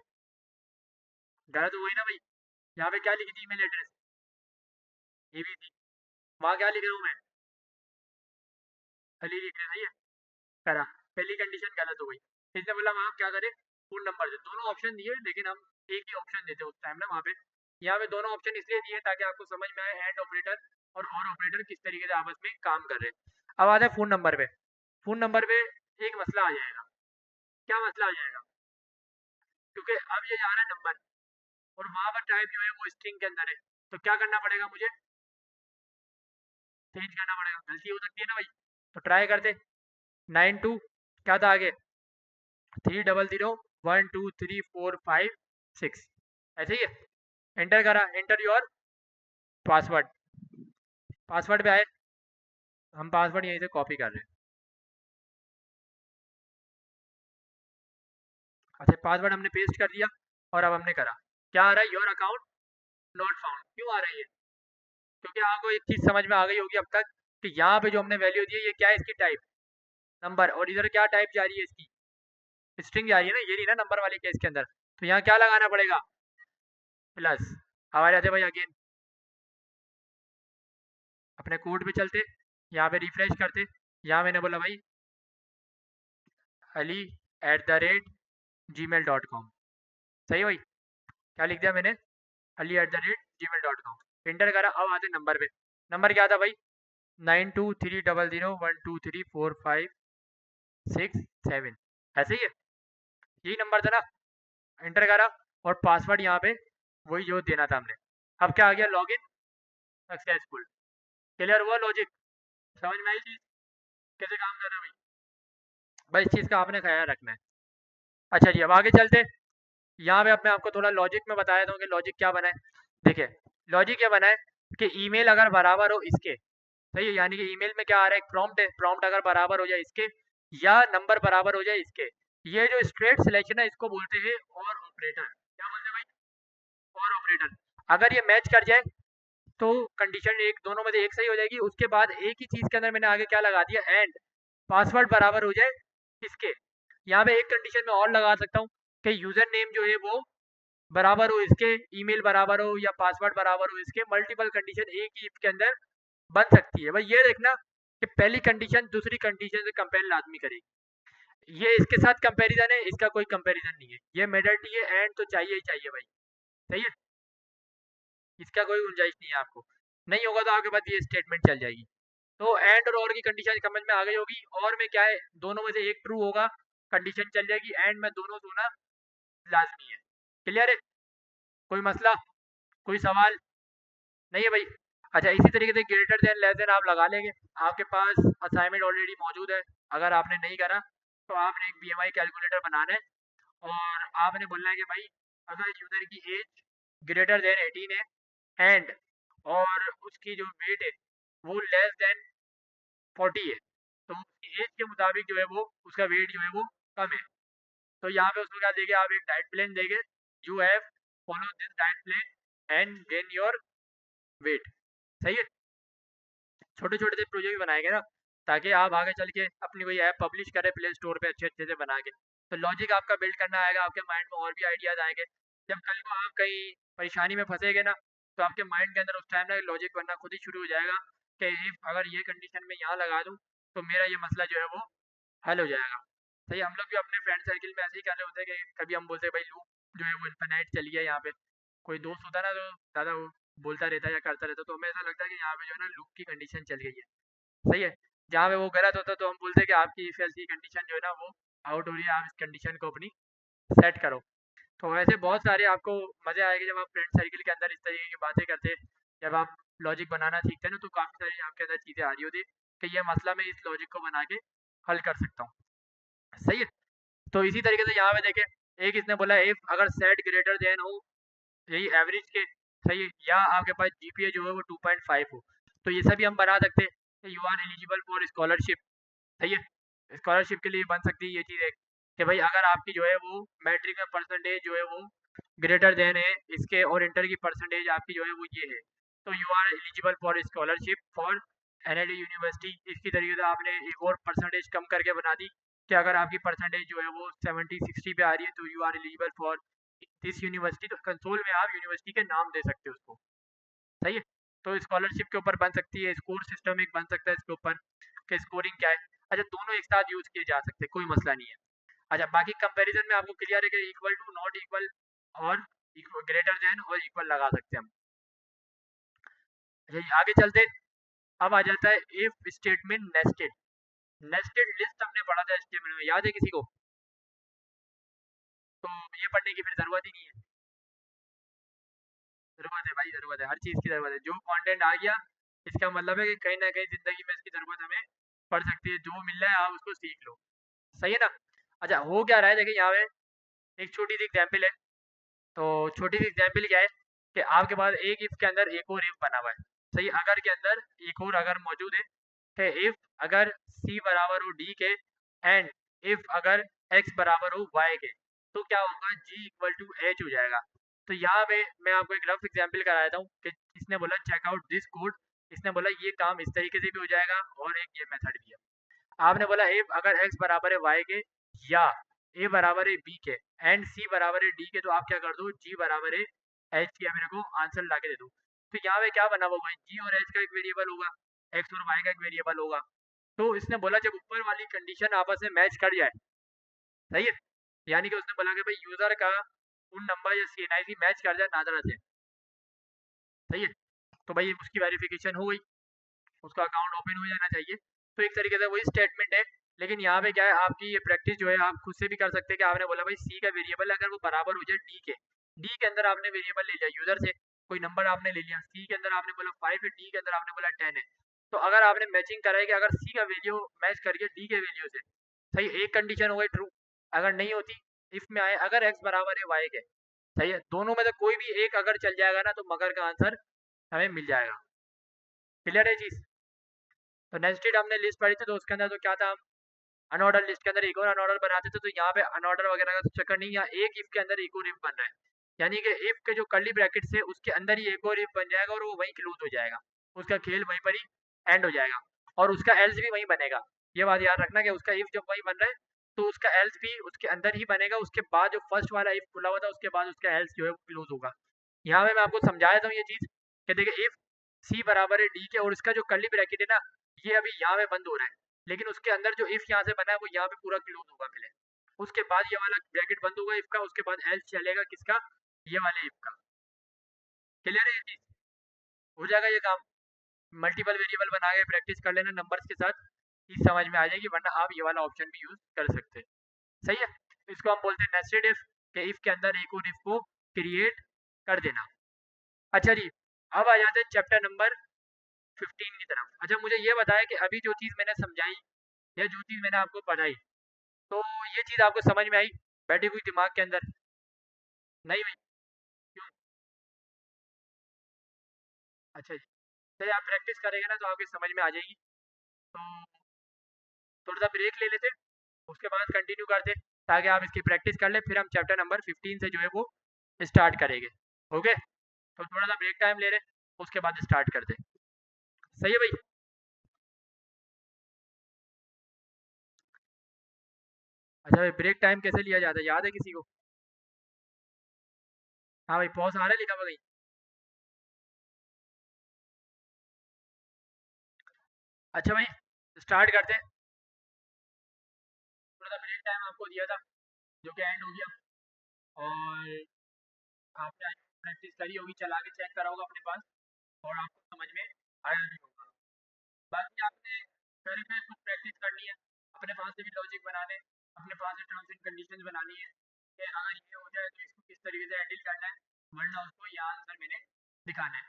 गलत हो गई ना भाई। यहाँ पे क्या लिखी थी ईमेल एड्रेस, abc, वहाँ क्या लिख रहा हूँ मैं, अली लिख रहा है। सही है, करा, पहली कंडीशन गलत हो गई। इसने बोला वहाँ क्या करें, फोन नंबर से, दोनों ऑप्शन दिए लेकिन हम एक ही ऑप्शन देते उस टाइम ना वहाँ पे। यहाँ पे दोनों ऑप्शन इसलिए दिए ताकि आपको समझ में आए एंड ऑपरेटर और ऑपरेटर किस तरीके से आपस में काम कर रहे हैं। अब आता है फोन नंबर पे। फोन नंबर पे एक मसला आ जाएगा, क्या मसला आ जाएगा, क्योंकि अब ये जा रहा है नंबर और वहाँ पर टाइप जो है वो स्ट्रिंग के अंदर है, तो क्या करना पड़ेगा मुझे, चेंज करना पड़ेगा। गलती हो सकती है ना भाई, तो ट्राई करते। 92 क्या था आगे, 30012345 ऐसे ही है। एंटर करा, एंटर योर पासवर्ड, पासवर्ड पे आए, हम पासवर्ड यहीं से कॉपी कर रहे हैं। अच्छा पासवर्ड हमने पेस्ट कर दिया, और अब हमने करा, क्या आ रहा है, योर अकाउंट नॉट फाउंड। क्यों आ रहा है ये, क्योंकि आपको एक चीज़ समझ में आ गई होगी अब तक कि यहाँ पे जो हमने वैल्यू दी है ये क्या है, इसकी टाइप नंबर, और इधर क्या टाइप जा रही है इसकी, स्ट्रिंग जा रही है ना, ये नहीं ना नंबर वाले केस के अंदर। तो यहाँ क्या लगाना पड़ेगा, प्लस। हमारे आते भाई अगेन अपने कोड पे चलते, यहाँ पे रिफ्रेश करते, यहाँ मैंने बोला भाई ali@gmail.com। सही भाई, क्या लिख दिया मैंने, ali@gmail.com। इंटर करा, अब आते नंबर पे। नंबर क्या था भाई, 923001234567, ऐसे ही है, यही नंबर था ना। इंटर करा और पासवर्ड यहाँ पे वही जो देना था हमने। अब क्या आ गया, लॉगिन सक्सेसफुल। क्लियर हुआ लॉजिक, समझ में आई चीज़ कैसे काम कर रहा है भाई। भाई इस चीज़ का आपने ख्याल रखना है। अच्छा जी अब आगे चलते, यहाँ पे अब मैं आपको थोड़ा लॉजिक में बताया था कि लॉजिक क्या बना है। देखिए लॉजिक ये बना है कि ईमेल अगर बराबर हो इसके, सही है, यानी कि ईमेल में क्या आ रहा है, एक प्रॉम्प्ट है, प्रॉम्प्ट अगर बराबर हो जाए इसके, या नंबर बराबर हो जाए इसके, ये जो स्ट्रेट सिलेक्शन है इसको बोलते हैं और ऑपरेटर। क्या बोलते हैं भाई, और ऑपरेटर। अगर ये मैच कर जाए तो कंडीशन एक, दोनों में से एक सही हो जाएगी। उसके बाद एक ही चीज़ के अंदर मैंने आगे क्या लगा दिया, एंड पासवर्ड बराबर हो जाए इसके। यहाँ पे एक कंडीशन में और लगा सकता हूँ कि यूज़र नेम जो है वो बराबर हो इसके, ईमेल बराबर हो या पासवर्ड बराबर हो इसके, मल्टीपल कंडीशन एक ही इफ के अंदर बन सकती है। भाई ये देखना कि पहली कंडीशन दूसरी कंडीशन से कंपेयर लाजमी करेगी। ये इसके साथ कंपैरिजन है, इसका कोई कंपैरिजन नहीं है। ये मेडल्टी है, एंड तो चाहिए ही चाहिए भाई। सही है, इसका कोई गुंजाइश नहीं है आपको। नहीं होगा तो आपके पास ये स्टेटमेंट चल जाएगी। तो एंड और की कंडीशन समझ में आ गई होगी। और में क्या है, दोनों में से एक ट्रू होगा, कंडीशन चल जाएगी। एंड में दोनों होना लाजमी है। क्लियर है? कोई मसला, कोई सवाल नहीं है भाई? अच्छा, इसी तरीके से ग्रेटर देन लेस देन आप लगा लेंगे। आपके पास असाइनमेंट ऑलरेडी मौजूद है। अगर आपने नहीं करा तो आपने एक बीएमआई कैलकुलेटर बनाना है और आपने बोलना है कि भाई अगर यूजर की एज ग्रेटर देन 18 है एंड और उसकी जो वेट है वो लेस देन 40 है, तो उसकी एज के मुताबिक जो है वो उसका वेट जो है वो कम है। तो यहाँ पे उसको क्या देंगे, आप एक डाइट प्लान देंगे, you have follow this diet plan and gain your weight. सही है, छोटे छोटे से प्रोजेक्ट बनाएंगे ना, ताकि आप आगे चल के अपनी कोई ऐप पब्लिश करें प्ले स्टोर पे अच्छे अच्छे से बना के। तो लॉजिक आपका बिल्ड करना आएगा, आपके माइंड में और भी आइडियाज आएंगे। जब कल को आप कहीं परेशानी में फंसेगे ना, तो आपके माइंड के अंदर उस टाइम ना लॉजिक बनना खुद ही शुरू हो जाएगा कि इफ अगर ये कंडीशन में यहाँ लगा दूँ तो मेरा ये मसला जो है वो हल हो जाएगा। सही, हम लोग भी अपने फ्रेंड सर्किल में ऐसे ही कर रहे होते हैं कि कभी हम बोलते हैं भाई लूप जो है वो इन्फिनाइट चली है यहाँ पे। कोई दोस्त होता है ना, तो ज़्यादा वो बोलता रहता है या करता रहता है, तो हमें ऐसा लगता है कि यहाँ पे जो है ना लूप की कंडीशन चल गई है। सही है, जहाँ पे वो गलत होता है तो हम बोलते हैं कि आपकी इफ एल्स की कंडीशन जो है ना वो आउट हो रही है, आप इस कंडीशन को अपनी सेट करो। तो ऐसे बहुत सारे आपको मज़े आएंगे जब आप फ्रेंड सर्किल के अंदर इस तरीके की बातें करते हैं। जब आप लॉजिक बनाना सीखते हैं ना, तो काफ़ी सारी आपके अंदर चीज़ें आ रही होती है कि ये मसला मैं इस लॉजिक को बना के हल कर सकता हूँ। सही है, तो इसी तरीके से यहाँ पे देखें, एक इसने बोला इफ अगर सेट ग्रेटर देन हो, यही एवरेज के, सही है, या आपके पास जीपीए जो है वो 2.5 हो, तो ये सभी हम बना सकते हैं कि you are eligible for scholarship. सही है, स्कॉलरशिप के लिए बन सकती है ये चीज़ एक, कि भाई अगर आपकी जो है वो मैट्रिक में परसेंटेज जो है वो ग्रेटर देन है इसके, और इंटर की परसेंटेज आपकी जो है वो ये है, तो you are eligible for scholarship for NLU university. इसकी तरीके से आपने एक और परसेंटेज कम करके बना दी कि अगर आपकी परसेंटेज जो है वो 70-60 पे आ रही है तो you are eligible for this university. तो कंसोल में आप यूनिवर्सिटी के नाम दे सकते हो उसको। सही है, तो स्कॉलरशिप के ऊपर बन सकती है, स्कोर सिस्टम एक बन सकता है इसके ऊपर कि स्कोरिंग क्या है। अच्छा, दोनों एक साथ यूज़ किए जा सकते हैं, कोई मसला नहीं है। अच्छा, बाकी कंपैरिजन में आपको क्लियर है कि इक्वल टू, नॉट इक्वल और ग्रेटर देन और इक्वल लगा सकते हैं हम। अच्छा, ये आगे चलते हैं। अब आ जाता है if statement nested. Nested list हमने पढ़ा था एचटीएमएल में, याद है किसी को? तो ये पढ़ने की फिर ज़रूरत ही नहीं है। ज़रूरत है भाई, ज़रूरत है, हर चीज़ की ज़रूरत है। जो कंटेंट आ गया इसका मतलब है कि कहीं ना कहीं ज़िंदगी में इसकी ज़रूरत हमें पड़ सकती है। जो मिल रहा है आप उसको सीख लो। सही है ना? अच्छा, हो क्या रहा है देखिए, यहाँ पे एक छोटी सी एग्जाम्पल है। तो छोटी सी एग्जाम्पल क्या है कि आपके पास एक इफ के अंदर एक और इफ बना हुआ है। सही, अगर के अंदर एक और अगर मौजूद है कि इफ अगर सी बराबर हो डी के एंड इफ अगर एक्स बराबर हो वाई के, तो क्या होगा, जी इक्वल टू एच हो जाएगा। तो यहाँ पे मैं आपको एक रफ एग्जाम्पल करा देता हूँ कि इसने बोला चेक आउट दिस कोड, इसने बोला ये काम इस तरीके से भी हो जाएगा और एक ये मेथड भी है। आपने बोला इफ अगर एक्स बराबर है वाई के या ए बराबर है बी के एंड सी बराबर है डी के, तो आप क्या कर दो, जी बराबर है एच के, मेरे को आंसर ला के दे दो। तो यहाँ पे क्या बना हुआ भाई, जी और एच का एक वेरिएबल होगा, एक्स और वाई का एक वेरिएबल होगा। तो इसने बोला जब ऊपर वाली कंडीशन आपस में मैच कर जाए, सही है, यानी कि उसने बोला कि भाई यूजर का उन नंबर या सीएनआईसी मैच कर जाए नादरा से, सही है, तो भाई उसकी वेरिफिकेशन हो गई, उसका अकाउंट ओपन हो जाना चाहिए। तो एक तरीके से वही स्टेटमेंट है। लेकिन यहाँ पे क्या है, आपकी ये प्रैक्टिस जो है आप खुद से भी कर सकते हैं कि आपने बोला भाई सी का वेरिएबल अगर वो बराबर हो जाए डी के अंदर आपने वेरिएबल ले लिया यूजर से, कोई नंबर आपने ले लिया, सी के अंदर आपने बोला 5 है, डी के अंदर आपने बोला 10 है। तो अगर आपने मैचिंग कराई कि अगर सी का वैल्यू मैच करिए डी के वैल्यू से, सही, एक कंडीशन हो गई ट्रू। अगर नहीं होती, इफ में आए अगर एक्स बराबर है वाई के, सही है, दोनों में से कोई भी एक अगर चल जाएगा ना, तो मगर का आंसर हमें मिल जाएगा। क्लियर है चीज? तो नेक्स्ट हमने लिस्ट पढ़ी थी, तो उसके अंदर तो क्या था, हम अनऑर्डर लिस्ट के अंदर एक और अनऑर्डर बनाते थे। तो यहाँ पे अनऑर्डर वगैरह का तो चक्कर नहीं, यहाँ एक इफ के अंदर एक और इफ बन रहा है, यानी कि इफ के जो कर्ली ब्रैकेट्स है उसके अंदर ही एक और इफ बन जाएगा और वो वहीं क्लोज हो जाएगा, उसका खेल वहीं पर ही एंड हो जाएगा और उसका एल्स भी वहीं बनेगा। ये बात याद रखना कि उसका इफ जब वहीं बन रहा है तो उसका एल्स भी उसके अंदर ही बनेगा, उसके बाद जो फर्स्ट वाला इफ खुला हुआ था उसके बाद उसका एल्स जो है वो क्लोज होगा। यहाँ पे मैं आपको समझा देता हूँ ये चीज़ कि देखिए इफ सी बराबर है डी के और इसका जो कर्ली ब्रैकेट है ना ये अभी यहाँ पे बंद हो रहा है, लेकिन उसके अंदर जो इफ यहाँ से बना है वो यहाँ पे पूरा क्लोज होगा पहले, उसके बाद ये वाला ब्रैकेट बंद होगा इफ का, उसके बाद एल्स चलेगा किसका, ये वाले इफ का। क्लियर है ये चीज़? हो जाएगा ये काम। मल्टीपल वेरिएबल बना के प्रैक्टिस कर लेना नंबर्स के साथ, चीज़ समझ में आ जाएगी, वरना आप ये वाला ऑप्शन भी यूज़ कर सकते हैं। सही है, इसको हम बोलते हैं नेस्टेड इफ, के इफ के अंदर एक और इफ को क्रिएट कर देना। अच्छा जी, अब आ जाते हैं चैप्टर नंबर 15 की तरफ। अच्छा मुझे ये बताया कि अभी जो चीज़ मैंने समझाई या जो चीज़ मैंने आपको पढ़ाई, तो ये चीज़ आपको समझ में आई, बैठी हुई दिमाग के अंदर? नहीं भाई? क्यों? अच्छा जी, चलिए आप प्रैक्टिस करेंगे ना तो आपकी समझ में आ जाएगी। तो थोड़ा सा ब्रेक ले लेते, उसके बाद कंटिन्यू करते, ताकि आप इसकी प्रैक्टिस कर ले, फिर हम चैप्टर नंबर 15 से जो है वो स्टार्ट करेंगे। ओके, तो थोड़ा सा ब्रेक टाइम ले रहे, उसके बाद स्टार्ट करते। सही है भाई? अच्छा भाई, ब्रेक टाइम कैसे लिया जाता है, याद है किसी को? हाँ भाई, पॉज आ रहा है लिखा हुआ कहीं? अच्छा भाई, स्टार्ट करते हैं। थोड़ा सा ब्रेक टाइम आपको दिया था जो कि एंड हो गया, और आपने प्रैक्टिस करी होगी, चला के चेक करा होगा अपने पास, और आपको समझ में आया भी होगा। बाकी आपने घर में कुछ प्रैक्टिस करनी है, अपने पास से भी लॉजिक बनाने, अपने पास से टर्म्स एंड कंडीशंस बनानी है कि अगर ये हो जाए तो इसको किस तरीके से हैंडल करना है, वरना उसको ये आंसर मैंने दिखाना है।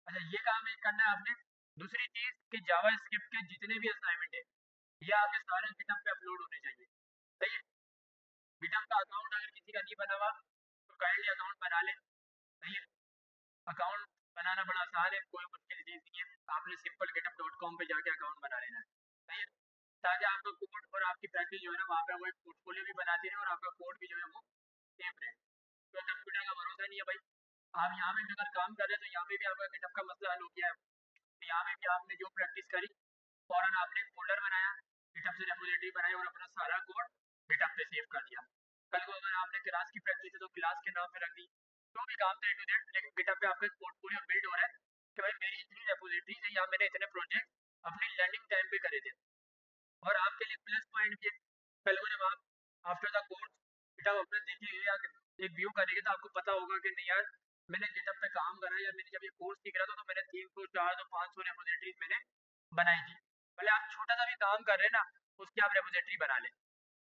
अच्छा ये काम एक करना है आपने। दूसरी चीज़ कि जावा स्क्रिप्ट के जितने भी असाइनमेंट है ये आपके सारे गिटहब पे अपलोड होने चाहिए। सही है? गिटहब का अकाउंट अगर किसी का नहीं बना हुआ तो काइंडली अकाउंट बना ले। सही है? अकाउंट बनाना बड़ा आसान है, कोई मुश्किल चीज़ नहीं है, आपने सिंपल github.com पे जाके अकाउंट बना लेना है। सही है? ताकि आपका कोड और आपकी प्रैक्टिस जो है ना वहाँ पे वो एक पोर्टफोलियो भी बनाती रहे और आपका कोड भी जो है वो सेफ रहे। तो कंप्यूटर का भरोसा नहीं है भाई, आप यहाँ पे भी अगर काम कर रहे हैं तो यहाँ पे भी आपका गिटहब का मसला हल हो गया है। तो यहाँ पे भी आपने जो प्रैक्टिस करी फौरन आपने एक फोल्डर बनाया, गिटहब से रेपोजिटरी बनाई और अपना सारा कोड गिटहब पे सेव कर दिया। कल को अगर आपने क्लास की प्रैक्टिस है तो क्लास के नाम पे रख दी, जो भी काम था ए टू जेड, लेकिन गिटहब पे आपका एक पोर्टफोलियो बिल्ड हो रहा है कि भाई मेरी इतनी रेपोजिटरी है या मैंने इतने प्रोजेक्ट अपनी लर्निंग टाइम पे करे थे। और आपके लिए प्लस पॉइंट भी है, कल को जब आप आफ्टर द कोर्स गिटहब अपना देखेंगे या एक व्यू करेंगे तो आपको पता होगा कि नहीं यार मैंने गिटहब पे काम करा, या मैंने जब ये कोर्स सीख रहा था तो मैंने 300 400 500 रेपोजिटरीज मैंने बनाई थी। भले आप छोटा सा भी काम कर रहे हैं ना उसकी आप रेपोजिटरी बना लें।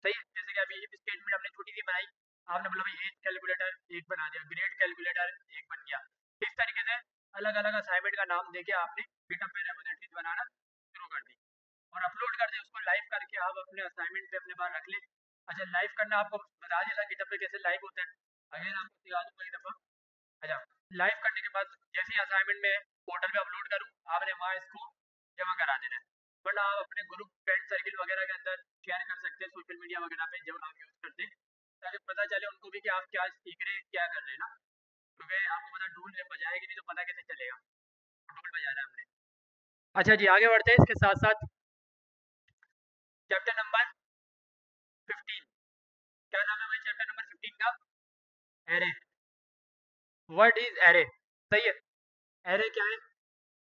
सही है? जैसे कि अभी इफ स्टेटमेंट हमने छोटी सी बनाई, आपने बोला भाई एज कैलकुलेटर एक बना दिया, ग्रेड कैलकुलेटर एक बन गया। इस तरीके से अलग अलग असाइनमेंट का नाम देके आपने गिटहब पे रेपोजिटरीज बनाना शुरू कर दी और अपलोड कर दें उसको लाइव करके आप अपने असाइनमेंट पे अपने पास रख लें। अच्छा लाइव करना आपको बता दिया था गिटहब पे कैसे लाइव होता है, अगर आपको सिखा दूंगा एक दफ़ा। अच्छा, लाइव करने के बाद जैसे ही असाइनमेंट में पोर्टल पे अपलोड करूँ आपने वहाँ इसको जमा करा देना है, वरना आप अपने ग्रुप फ्रेंड सर्किल वगैरह के अंदर शेयर कर सकते हैं सोशल मीडिया वगैरह पे जब आप यूज़ करते हैं, ताकि पता चले उनको भी कि आप क्या सीख रहे हैं क्या कर रहे हैं ना, क्योंकि आपको पता ढूंढ ले बजाएगी नहीं तो पता कैसे चलेगा, ढूंढ बजाना है हमने। अच्छा जी आगे बढ़ते हैं इसके साथ साथ चैप्टर नंबर 15। क्या नाम है भाई चैप्टर नंबर 15 का? एरे। What is array? सही है, एरे क्या है?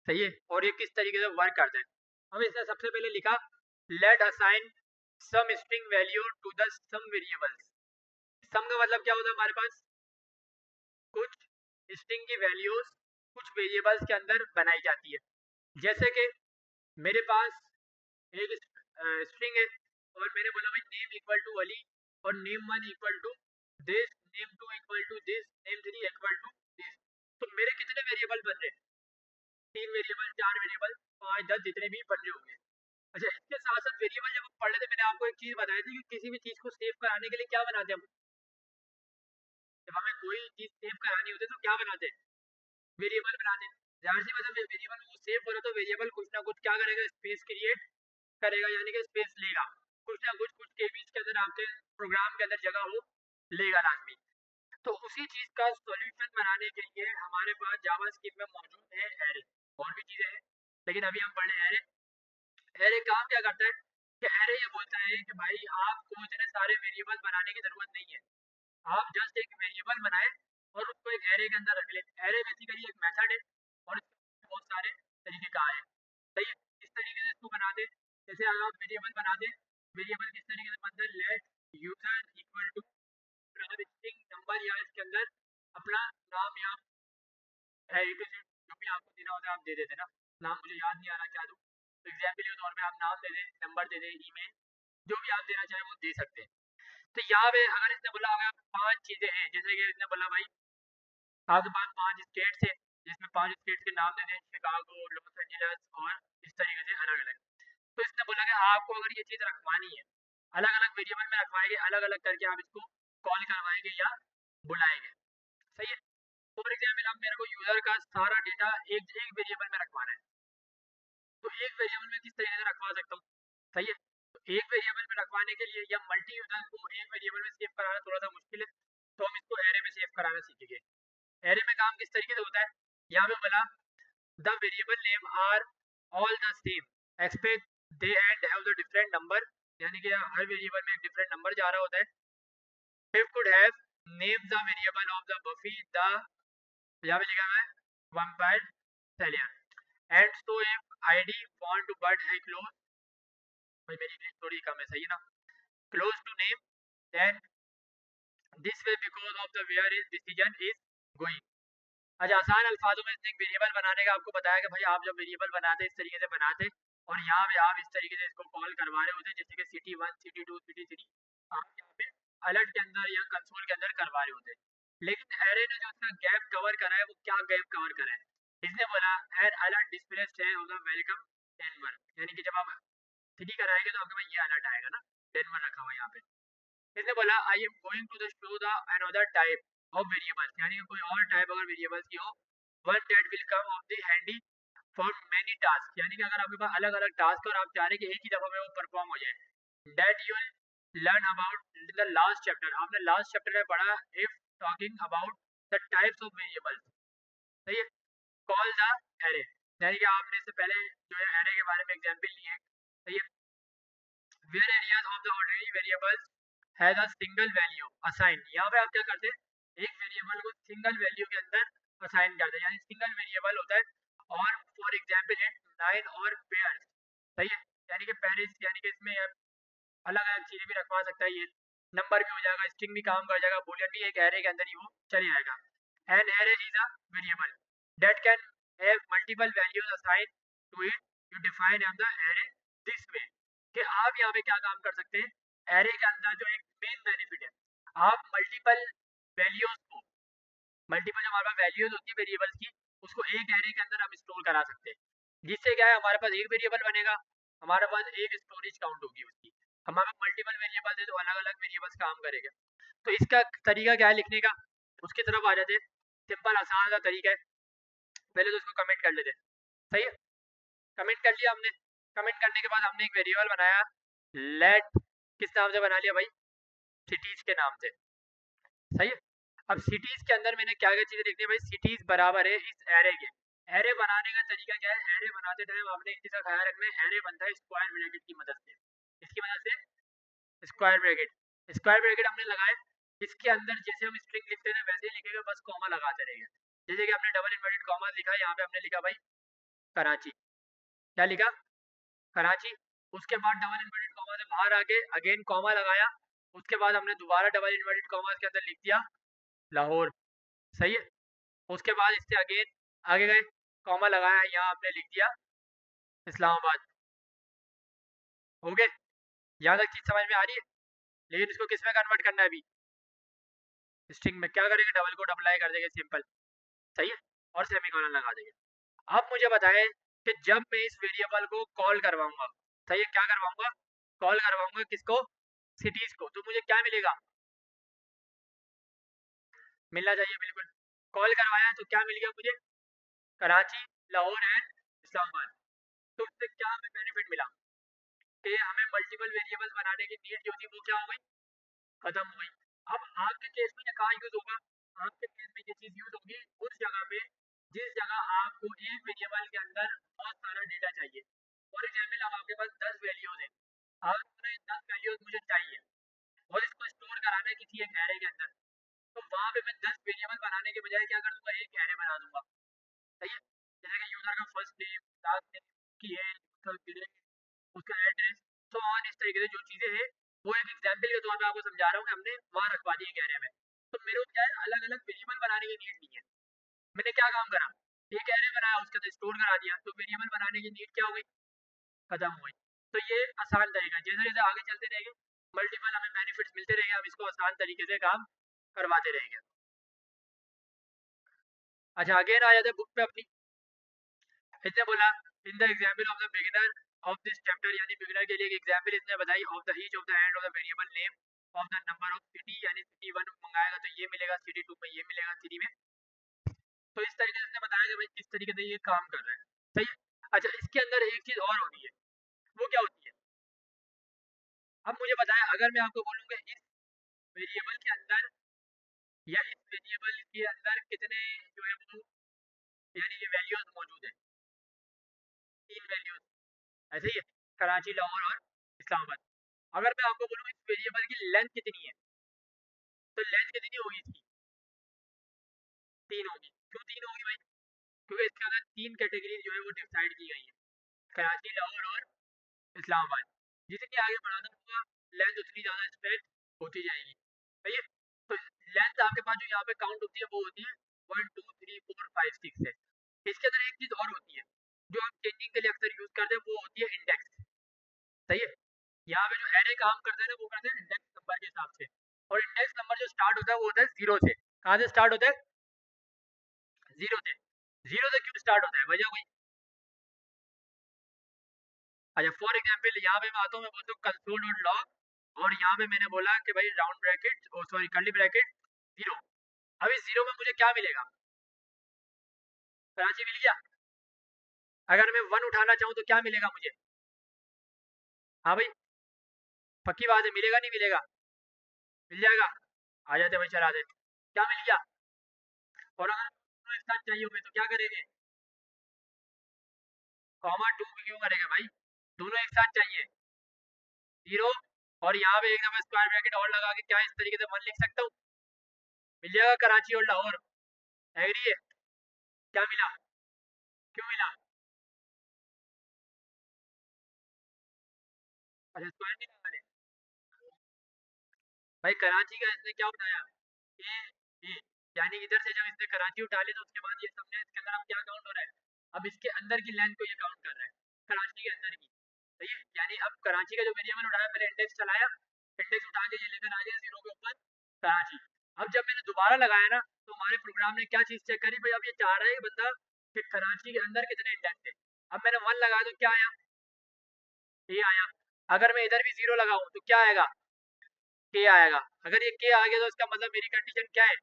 सही है, और ये किस तरीके से वर्क करता है। हम इसने सबसे पहले लिखा let assign some string value to the some variables. Some का मतलब क्या होता है हमारे पास कुछ स्ट्रिंग की वैल्यूज कुछ वेरिएबल्स के अंदर बनाई जाती है। जैसे कि मेरे पास एक स्ट्रिंग है और मैंने बोला भाई नेम इक्वल टू अली और name one equal to this, name two equal to this, name three equal to this. तो मेरे कितने वेरिएबल बन रहे हैं? तीन वेरिएबल, चार वेरिएबल, पाँच, दस, जितने भी बन रहे होंगे। अच्छा इसके साथ साथ वेरिएबल जब हम पढ़ रहे थे मैंने आपको एक चीज बताई थी कि किसी भी चीज को सेव कराने के लिए क्या बनाते हैं हम, जब हमें कोई चीज सेव करानी होती है तो क्या बनाते हैं? वेरिएबल बनाते हैं। जाहिर सी मतलब वेरिएबल वो सेव करो तो वेरिएबल कुछ ना कुछ क्या करेगा, स्पेस क्रिएट करेगा, यानी कि स्पेस लेगा, कुछ ना कुछ कुछ केबीज के अंदर आपके प्रोग्राम के अंदर जगह वो लेगा लाजमी। तो उसी चीज का सॉल्यूशन बनाने के लिए हमारे पास जावास्क्रिप्ट में मौजूद है एरे। और भी चीजें हैं लेकिन अभी हम पढ़ रहे हैं एरे। एरे काम क्या करता है? कि एरे ये बोलता है कि भाई आपको इतने सारे वेरिएबल बनाने की जरूरत नहीं है, आप जस्ट एक वेरिएबल बनाए और उसको एक एरे के अंदर रख ले। एरे बेसिकली एक मेथड है और इसके बहुत सारे तरीके का है। सही है, इस तरीके से इसको बना दे। जैसे अगर आप वेरिएबल बना दे, वेरिएबल किस तरीके से बनता है, let user equal to string number या इसके अंदर अपना नाम या जो भी आपको देना होता है आप दे देते ना। नाम मुझे याद नहीं आ रहा क्या दूं, तो एग्जाम्पल के तौर पे आप नाम दे दें, नंबर दे दें, ईमेल, जो भी आप देना चाहें वो दे सकते हैं। तो यहाँ पे अगर इसने बोला होगा 5 चीजें हैं, जैसे कि इसने बोला भाई आपके पास 5 स्टेट्स है, जिसमें 5 स्टेट्स के नाम दे दें, शिकागो, लॉस एंजलिस और इस तरीके से अलग अलग। तो इसने बोला कि आपको अगर ये चीज रखवानी है, अलग अलग वेरिएबल में रखवाएंगे, अलग अलग करके आप इसको कॉल करवाएंगे या बुलाएंगे। सही है, फॉर एग्जाम्पल आप मेरे को यूजर का सारा डेटा एक एक वेरिएबल में रखवाना है, तो एक वेरिएबल में किस तरीके से रखवा सकता हूँ। सही है, तो एक वेरिएबल में रखवाने के लिए या मल्टी यूजर को एक वेरिएबल में सेव कराना थोड़ा सा मुश्किल है, तो हम इसको एरे में सेव कराना सीखेंगे। एरे में काम किस तरीके से होता है, यहाँ पे बोला the variable name are all the same expect they and have the different number, यानी कि हर वेरिएबल में एक डिफरेंट नंबर जा रहा होता है। फिर could have name the variable of the buffer the, यहाँ पे लिखा हुआ है vampire cellar and so if I'd want to but है क्लोज, भाई मेरी इंग्लिश थोड़ी कम है, सही है ना, close to name then this way because of the where is decision is going. अच्छा, आसान अल्फाजों में इसने एक वेरिएबल बनाने का आपको बताया कि भाई आप जब वेरिएबल बनाते इस तरीके से बनाते और यहाँ पे आप इस तरीके से इसको कॉल करवा रहे होते, जैसे कि सिटी 1 सिटी 2 सिटी 3 आप यहाँ पे अलर्ट के अंदर या कंसोल के अंदर करवा रहे होते। लेकिन एरे ने जो इसका गैप कवर करा है वो क्या गैप कवर करा है, इसने बोला N alert display stage of the welcome Denver, यानी कि जब आप सिटी कराएंगे तो आपके पास ये अलर्ट आएगा ना, डेनवर रखा हुआ है यहाँ पे। इसने बोला I am going to the show the another type of variables, यानी कि कोई और टाइप अगर वेरिएबल्स की हो, one that will come of the handy for many task, यानी कि अगर आपके पास अलग अलग टास्क और आप चाह रहे हैं कि एक ही दफा में वो परफॉर्म हो जाए, that you will learn about in the last chapter, आपने लास्ट चैप्टर में पढ़ा if talking about the types of variables. सही है, कॉल द एरे, यानी कि आपने इससे पहले जो है एरे के बारे में एग्जांपल ली है। सही है, where areas of the ordinary variables has a single value assign, यहाँ पे आप क्या करते हैं एक वेरिएबल को सिंगल वैल्यू के अंदर असाइन करते हैं, यानी सिंगल वेरिएबल होता है और फॉर एग्जांपल है नाइन और पेयर्स। सही है, यानी कि पेरिस, यानी कि इसमें अलग अलग चीजें भी रखवा सकता है, ये नंबर भी हो जाएगा, स्ट्रिंग भी काम कर जाएगा, बूलियन भी एक एरे के अंदर ही वो चले जाएगा। An array is a variable that can have multiple values assign to it, you define the array this way, कि आप यहाँ पे क्या काम कर सकते हैं एरे के अंदर, जो एक मेन बेनिफिट है आप मल्टीपल वैल्यूज को, मल्टीपल जो हमारे पास वैल्यूज होती है वेरिएबल्स की, उसको एक एरे के अंदर हम स्टोर करा सकते हैं, जिससे क्या है हमारे पास एक वेरिएबल बनेगा, हमारे पास एक स्टोरेज काउंट होगी उसकी, हमारे पास मल्टीपल वेरिएबल है तो अलग अलग वेरिएबल्स काम करेगा। तो इसका तरीका क्या है लिखने का, उसकी तरफ आ जाते हैं। सिंपल आसान सा तरीका है, पहले तो इसको कमेंट कर लेते हैं। सही है, कमेंट कर लिया हमने, कमेंट करने के बाद हमने एक वेरिएबल बनाया, लेट किस नाम से बना लिया भाई, सिटीज के नाम से। सही है, अब सिटीज के अंदर मैंने क्या क्या चीजें लिखनी है भाई, सिटीज बराबर है इस एरे के। एरे बनाने का तरीका क्या है, एरे बनाते टाइम आपने एक चीज का ख्याल रखना है, एरे बनता है स्क्वायर ब्रैकेट की मदद से, इसकी मदद से स्क्वायर ब्रैकेट, स्क्वायर ब्रैकेट हमने लगाए, इसके अंदर जैसे हम स्ट्रिंग लिखते थे वैसे ही लिखेगा, बस कॉमा लगाते रहेंगे। जैसे कि हमने डबल इन्वर्टेड कॉमा लिखा है, यहाँ पे हमने लिखा भाई कराची, क्या लिखा कराची, उसके बाद डबल इन्वर्टेड कॉमा से बाहर आके अगेन कॉमा लगाया, उसके बाद हमने दोबारा डबल इन्वर्टेड कॉमा के अंदर लिख दिया लाहौर। सही है, उसके बाद इससे अगेन आगे गए, कॉमा लगाया, यहाँ आपने लिख दिया इस्लामाबाद। हो गए, यहाँ तक चीज समझ में आ रही है, लेकिन इसको किस में कन्वर्ट करना है अभी, स्ट्रिंग में क्या करेंगे, डबल कोट अप्लाई कर देंगे सिंपल। सही है, और सेमीकोलन लगा देंगे। अब मुझे बताएं कि जब मैं इस वेरिएबल को कॉल करवाऊंगा, सही है, क्या करवाऊंगा, कॉल करवाऊंगा किसको, सिटीज को, तो मुझे क्या मिलेगा, मिलना चाहिए बिल्कुल, कॉल करवाया तो क्या मिल गया मुझे, कराची, लाहौर एंड इस्लामाबाद। तो उससे क्या हमें बेनिफिट मिला कि हमें मल्टीपल वेरिएबल्स बनाने की नीड जो थी वो क्या हो गई, खत्म हो गई। अब आपके केस में ये कहाँ यूज होगा, आपके केस में ये चीज यूज होगी उस जगह पे जिस जगह आपको एक वेरिएबल के अंदर बहुत सारा डेटा चाहिए। फॉर एग्जाम्पल अब आपके पास 10 वैल्यूज है, आप है किसी एक एरे के अंदर, तो वहाँ पे मैं 10 वेरिएबल बनाने के बजाय क्या कर दूंगा, एक एरे बना दूंगा। सही है। जैसे कि यूजर का फर्स्ट नेम, लास्ट नेम, की एज, उसका ग्रेड, उसका एड्रेस, तो ऑन इस तरीके से जो चीज़ें हैं वो एक एग्जाम्पल के तौर पे आपको समझा रहा हूँ कि हमने वहाँ रखवा दी एक एरे में। तो मेरे को क्या है, अलग अलग वेरिएबल बनाने की नीड नहीं है। मैंने क्या काम करा, एक एरे बनाया, उसके अंदर स्टोर करा दिया, तो वेरिएबल बनाने की नीड क्या हो गई, खत्म हो गई। तो ये आसान तरीका, जैसे जैसे आगे चलते रहेंगे मल्टीपल हमें बेनिफिट्स मिलते रहेंगे, हम इसको आसान तरीके से काम करवाते रहेंगे। अच्छा, अगेन आ जाते हैं बुक पे अपनी। इसने बोला in the example of the beginner of this chapter, यानी बिगिनर के लिए एक एग्जाम्पल इसने बताई, of the each of the end of the variable name of the number of city, यानी सिटी 1 मंगाएगा तो ये मिलेगा, सिटी 2 में ये मिलेगा, 3 में। तो इस तरीके से इसने बताया कि भाई किस तरीके से ये काम कर रहा है। सही है। अच्छा, इसके अंदर एक चीज और होती है, वो क्या होती है, अब मुझे बताया, अगर मैं आपको बोलूँगा इस वेरिएबल के अंदर या इस वेरिएबल के अंदर कितने जो है वो, यानी ये वैल्यूज मौजूद है, 3 वैल्यूज, ऐसे ही है, कराची, लाहौर और इस्लामाबाद। अगर मैं आपको बोलूँ इस वेरिएबल की लेंथ कितनी है, तो लेंथ कितनी होगी इसकी, 3 होगी। क्यों 3 होगी भाई, क्योंकि इसके अंदर 3 कैटेगरी जो है वो डिसाइड की गई है, कराची, लाहौर और इस्लामाबाद। जितनी आगे बढ़ाता हुआ लेंथ उतनी ज़्यादा स्प्रेड होती जाएगी। सही है। तो लेंथ आपके पास जो यहाँ पे काउंट होती है वो होती है 1 2 3 4 5 6 है। इसके अंदर एक चीज़ और होती है जो आप चेंजिंग के लिए अक्सर यूज़ करते हैं, वो होती है इंडेक्स। सही है। यहाँ पे जो एरे काम करते हैं ना, वो करते हैं इंडेक्स नंबर के हिसाब से, और इंडेक्स नंबर जो स्टार्ट होता है वो होता है जीरो से। कहाँ से स्टार्ट होता है, जीरो से। जीरो से क्यों स्टार्ट होता है, वजह कोई। अच्छा, फॉर एग्जाम्पल यहाँ पे मैं आता हूँ, मैं बोलता हूँ कंसोल डॉट लॉग, और यहाँ पे मैंने बोला कि भाई राउंड ब्रैकेट, ओ सॉरी कर्ली ब्रैकेट, जीरो। अब इस जीरो में मुझे क्या मिलेगा, कराची मिल गया। अगर मैं वन उठाना चाहूँ तो क्या मिलेगा मुझे, हाँ भाई, पक्की बात है, मिलेगा नहीं मिलेगा, मिल जाएगा। आ जाते भाई, चला दे, क्या मिल गया। और अगर दोनों एक साथ चाहिए होंगे तो क्या करेंगे, कॉमा टू क्यों करेंगे भाई, दोनों एक साथ चाहिए, जीरो, और यहाँ पे एक दफा स्क्वायर ब्रैकेट और लगा के क्या इस तरीके से वन लिख सकता हूँ, मिल जाएगा कराची और लाहौर। एग्री है, क्या मिला, क्यों मिला, अच्छा स्क्वायर नहीं लगा मैंने। भाई कराची का इसने क्या उठाया, ए, ए, यानी इधर से जब इसने कराची उठा ली तो उसके बाद ये सबने इसके अंदर अब क्या काउंट हो रहा है, अब इसके अंदर की लेंथ को ये काउंट कर रहा है, कराची के अंदर की। सही है। यानी अब कराची का जो वेरिएबल उठाया, पहले इंडेक्स चलाया, इंडेक्स उठा के ये लेकर आ गया जीरो के ऊपर कराची। अब जब मैंने दोबारा लगाया ना, तो हमारे प्रोग्राम ने क्या चीज चेक करी, भाई अब ये चाह रहा है कि बंदा कि कराची के अंदर कितने इंडेक्स है। अब मैंने वन लगाया तो क्या आया, ये आया। अगर मैं इधर भी जीरो लगाऊं तो क्या आएगा, के आएगा। अगर ये के आ गया तो इसका मतलब मेरी कंडीशन क्या है,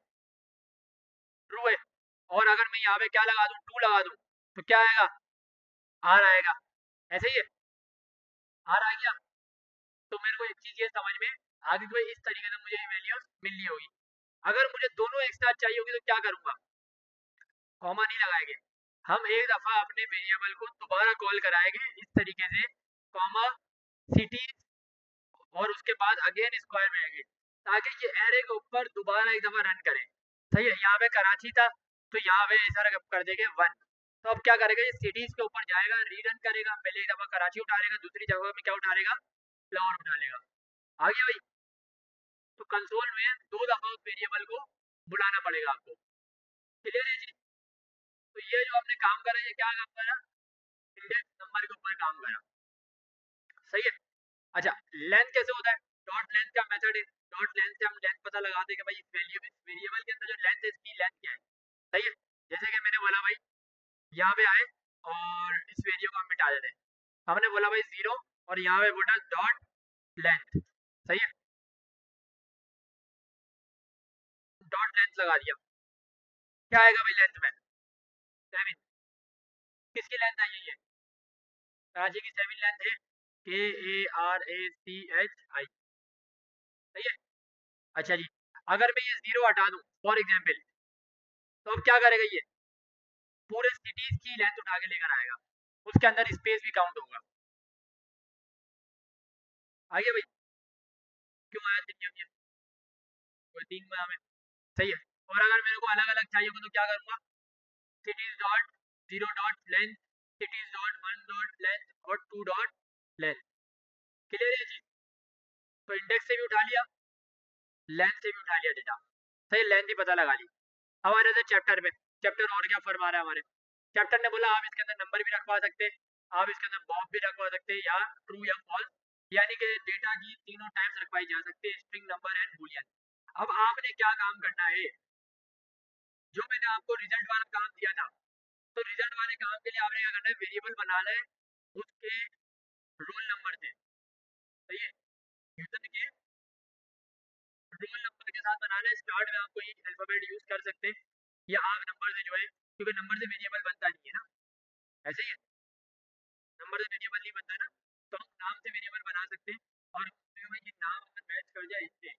ट्रू है। और अगर मैं यहाँ पे क्या लगा दूं, टू लगा दूं, तो क्या आएगा, आर आएगा। ऐसे ही है, आर आ गया। तो मेरे को एक चीज ये समझ में आगे कोई इस तरीके से मुझे वैल्यूज मिलनी होगी। अगर मुझे दोनों एक साथ चाहिए होगी तो क्या करूंगा, कॉमा नहीं लगाएंगे, हम एक दफा अपने वेरिएबल को दोबारा कॉल कराएंगे इस तरीके से, कॉमा सिटी, और उसके बाद अगेन स्क्वायर ब्रैकेट, ताकि ये एरे के ऊपर दोबारा एक दफा रन करें। सही है। यहाँ पे कराची था तो यहाँ पे ऐसा कर देंगे वन। तो अब क्या करेगा, ये सिटीज के ऊपर जाएगा, रीरन करेगा, पहले एक दफा कराची उठा लेगा, दूसरी जगह में क्या उठा लेगा, लाहौर उठा लेगा। आ गया भाई। तो कंसोल में दो दफा उस वेरिएबल को बुलाना पड़ेगा आपको। क्लियर है जी। तो ये जो आपने काम करा, ये क्या काम करा, इंडेक्स नंबर के ऊपर काम करा। सही है। अच्छा, लेंथ कैसे होता है, डॉट लेंथ का मेथड है, डॉट लेंथ से हम लेंथ पता लगाते हैं कि भाई इस वेरिएबल के अंदर जो लेंथ है, इसकी लेंथ क्या है। सही है। जैसे कि मैंने बोला भाई, यहाँ पे आए और इस वेरिएबल को हम मिटा देते हैं, हमने बोला भाई जीरो, और यहाँ पे बोला डॉट लेंथ। सही है, डॉट लेंथ लगा दिया, क्या आएगा भाई लेंथ में, 7। किसकी लेंथ आई है ये, कराची की 7 लेंथ है, KARACHI। सही है। अच्छा जी, अगर मैं ये जीरो हटा दूं फॉर एग्जाम्पल, तो अब क्या करेगा ये, पूरे सिटीज की लेंथ उठा के लेकर आएगा, उसके अंदर स्पेस भी काउंट होगा। आगे भाई, क्यों आया सिटी, वो 3 में हमें सही है। और अगर मेरे को अलग अलग चाहिए होगा तो क्या करूँगा, cities dot 0 dot length, cities dot 1 dot length और 2 डॉट लेंथ। क्लियर है जी। तो इंडेक्स से भी उठा लिया, लेंथ से भी उठा लिया डेटा, सही, लेंथ ही पता लगा ली। अब आ जाते हैं चैप्टर में। चैप्टर और क्या फरमा रहा है हमारे चैप्टर ने, बोला आप इसके अंदर नंबर भी रखवा सकते हैं, आप इसके अंदर बॉब भी रखवा सकते हैं, या ट्रू या फॉल्स, यानी कि डेटा की तीनों टाइप्स रखवाई जा सकती है, स्ट्रिंग, नंबर एंड बूलियन। अब आपने क्या काम करना है, जो मैंने आपको रिजल्ट वाला काम दिया था, तो रिजल्ट वाले काम के लिए आपने क्या करना है, वेरिएबल बनाना है उसके रोल नंबर से, सही है, यूजर के रोल नंबर के साथ बनाना है। स्टार्ट में आप कोई अल्फाबेट यूज कर सकते हैं, या आप नंबर से जो है, क्योंकि नंबर से वेरिएबल बनता नहीं है ना, ऐसे ही है, नंबर से वेरिएबल नहीं बनता ना, तो हम नाम से वेरिएबल बना सकते हैं। और भाई ये नाम अगर मैच कर जाए इससे,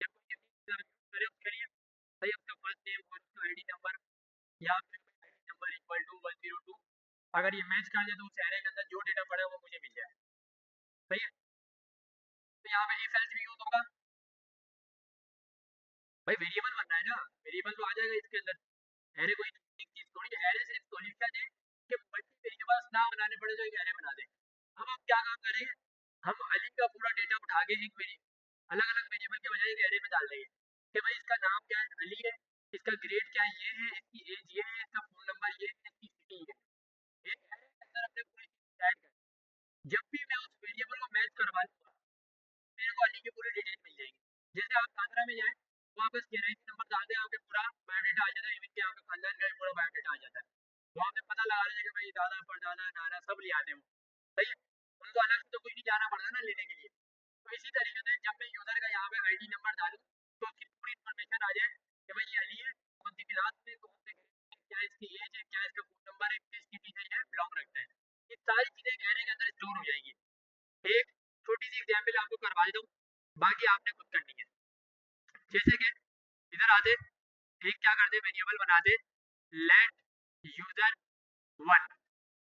या कोई करे उसके लिए, सही, आपका फर्स्ट नेम और उसका आईडी नंबर, या फिर आईडी नंबर इक्वल टू 102, अगर ये मैच कर जाए तो उस एरे के अंदर जो डेटा पड़ा है वो मुझे मिल जाए, सही है। तो यहाँ पे इफ एल्स भी यूज होगा, भाई वेरिएबल बनना है ना, वेरिएबल तो आ जाएगा इसके अंदर, एरे कोई एक चीज थोड़ी है, एरे सिर्फ सॉल्यूशन है कि मल्टी वेरिएबल्स ना बनाने पड़े जो एक एरे बना दे। अब हम क्या काम करेंगे, हम अली का पूरा डेटा उठा के एक वेरी अलग अलग वेरिएबल के बजाय एक एरे में डाल देंगे, कि भाई इसका नाम क्या है, अली है, इसका ग्रेड क्या है, ये है, इसकी एज ये है, इसका फोन नंबर ये है, इसकी सिटी ये है। एक एरे के अंदर अपने पूरी चीज ऐड कर, जब भी मैं उस वेरिएबल को मैच करवा लूंगा, मेरे को अली की पूरी डिटेल मिल जाएगी। जैसे आप आंध्रा में जाए, वहाँ पे केराई नंबर डाल दें, आपके पूरा बायोडाटा आ जाता है, इवन के आपके खानदान का भी पूरा बायोडाटा आ जाता है, वहाँ पे पता लगा लीजिए कि भाई दादा परदादा नाना सब ले आते हैं वो, सही है, उनको अलग से तो कोई नहीं जाना पड़ता ना लेने के लिए। तो इसी तरीके से जब मैं यूजर का यहाँ पे आईडी नंबर डालूँ, तो उसकी पूरी इन्फॉर्मेशन आ जाए कि भाई ये अली है, कौन सी क्लास में, कौन से grade में, क्या इसकी एज है, क्या इसका फोन नंबर है, किस सिटी से ये बिलोंग रखता है, ये सारी चीजें कहने के अंदर स्टोर हो जाएगी। एक छोटी सी एग्जाम्पल आपको करवा देता हूँ, बाकी आपने खुद करनी है। जैसे कि इधर आते, एक क्या करते, वेरिएबल बनाते, लेट यूजर वन,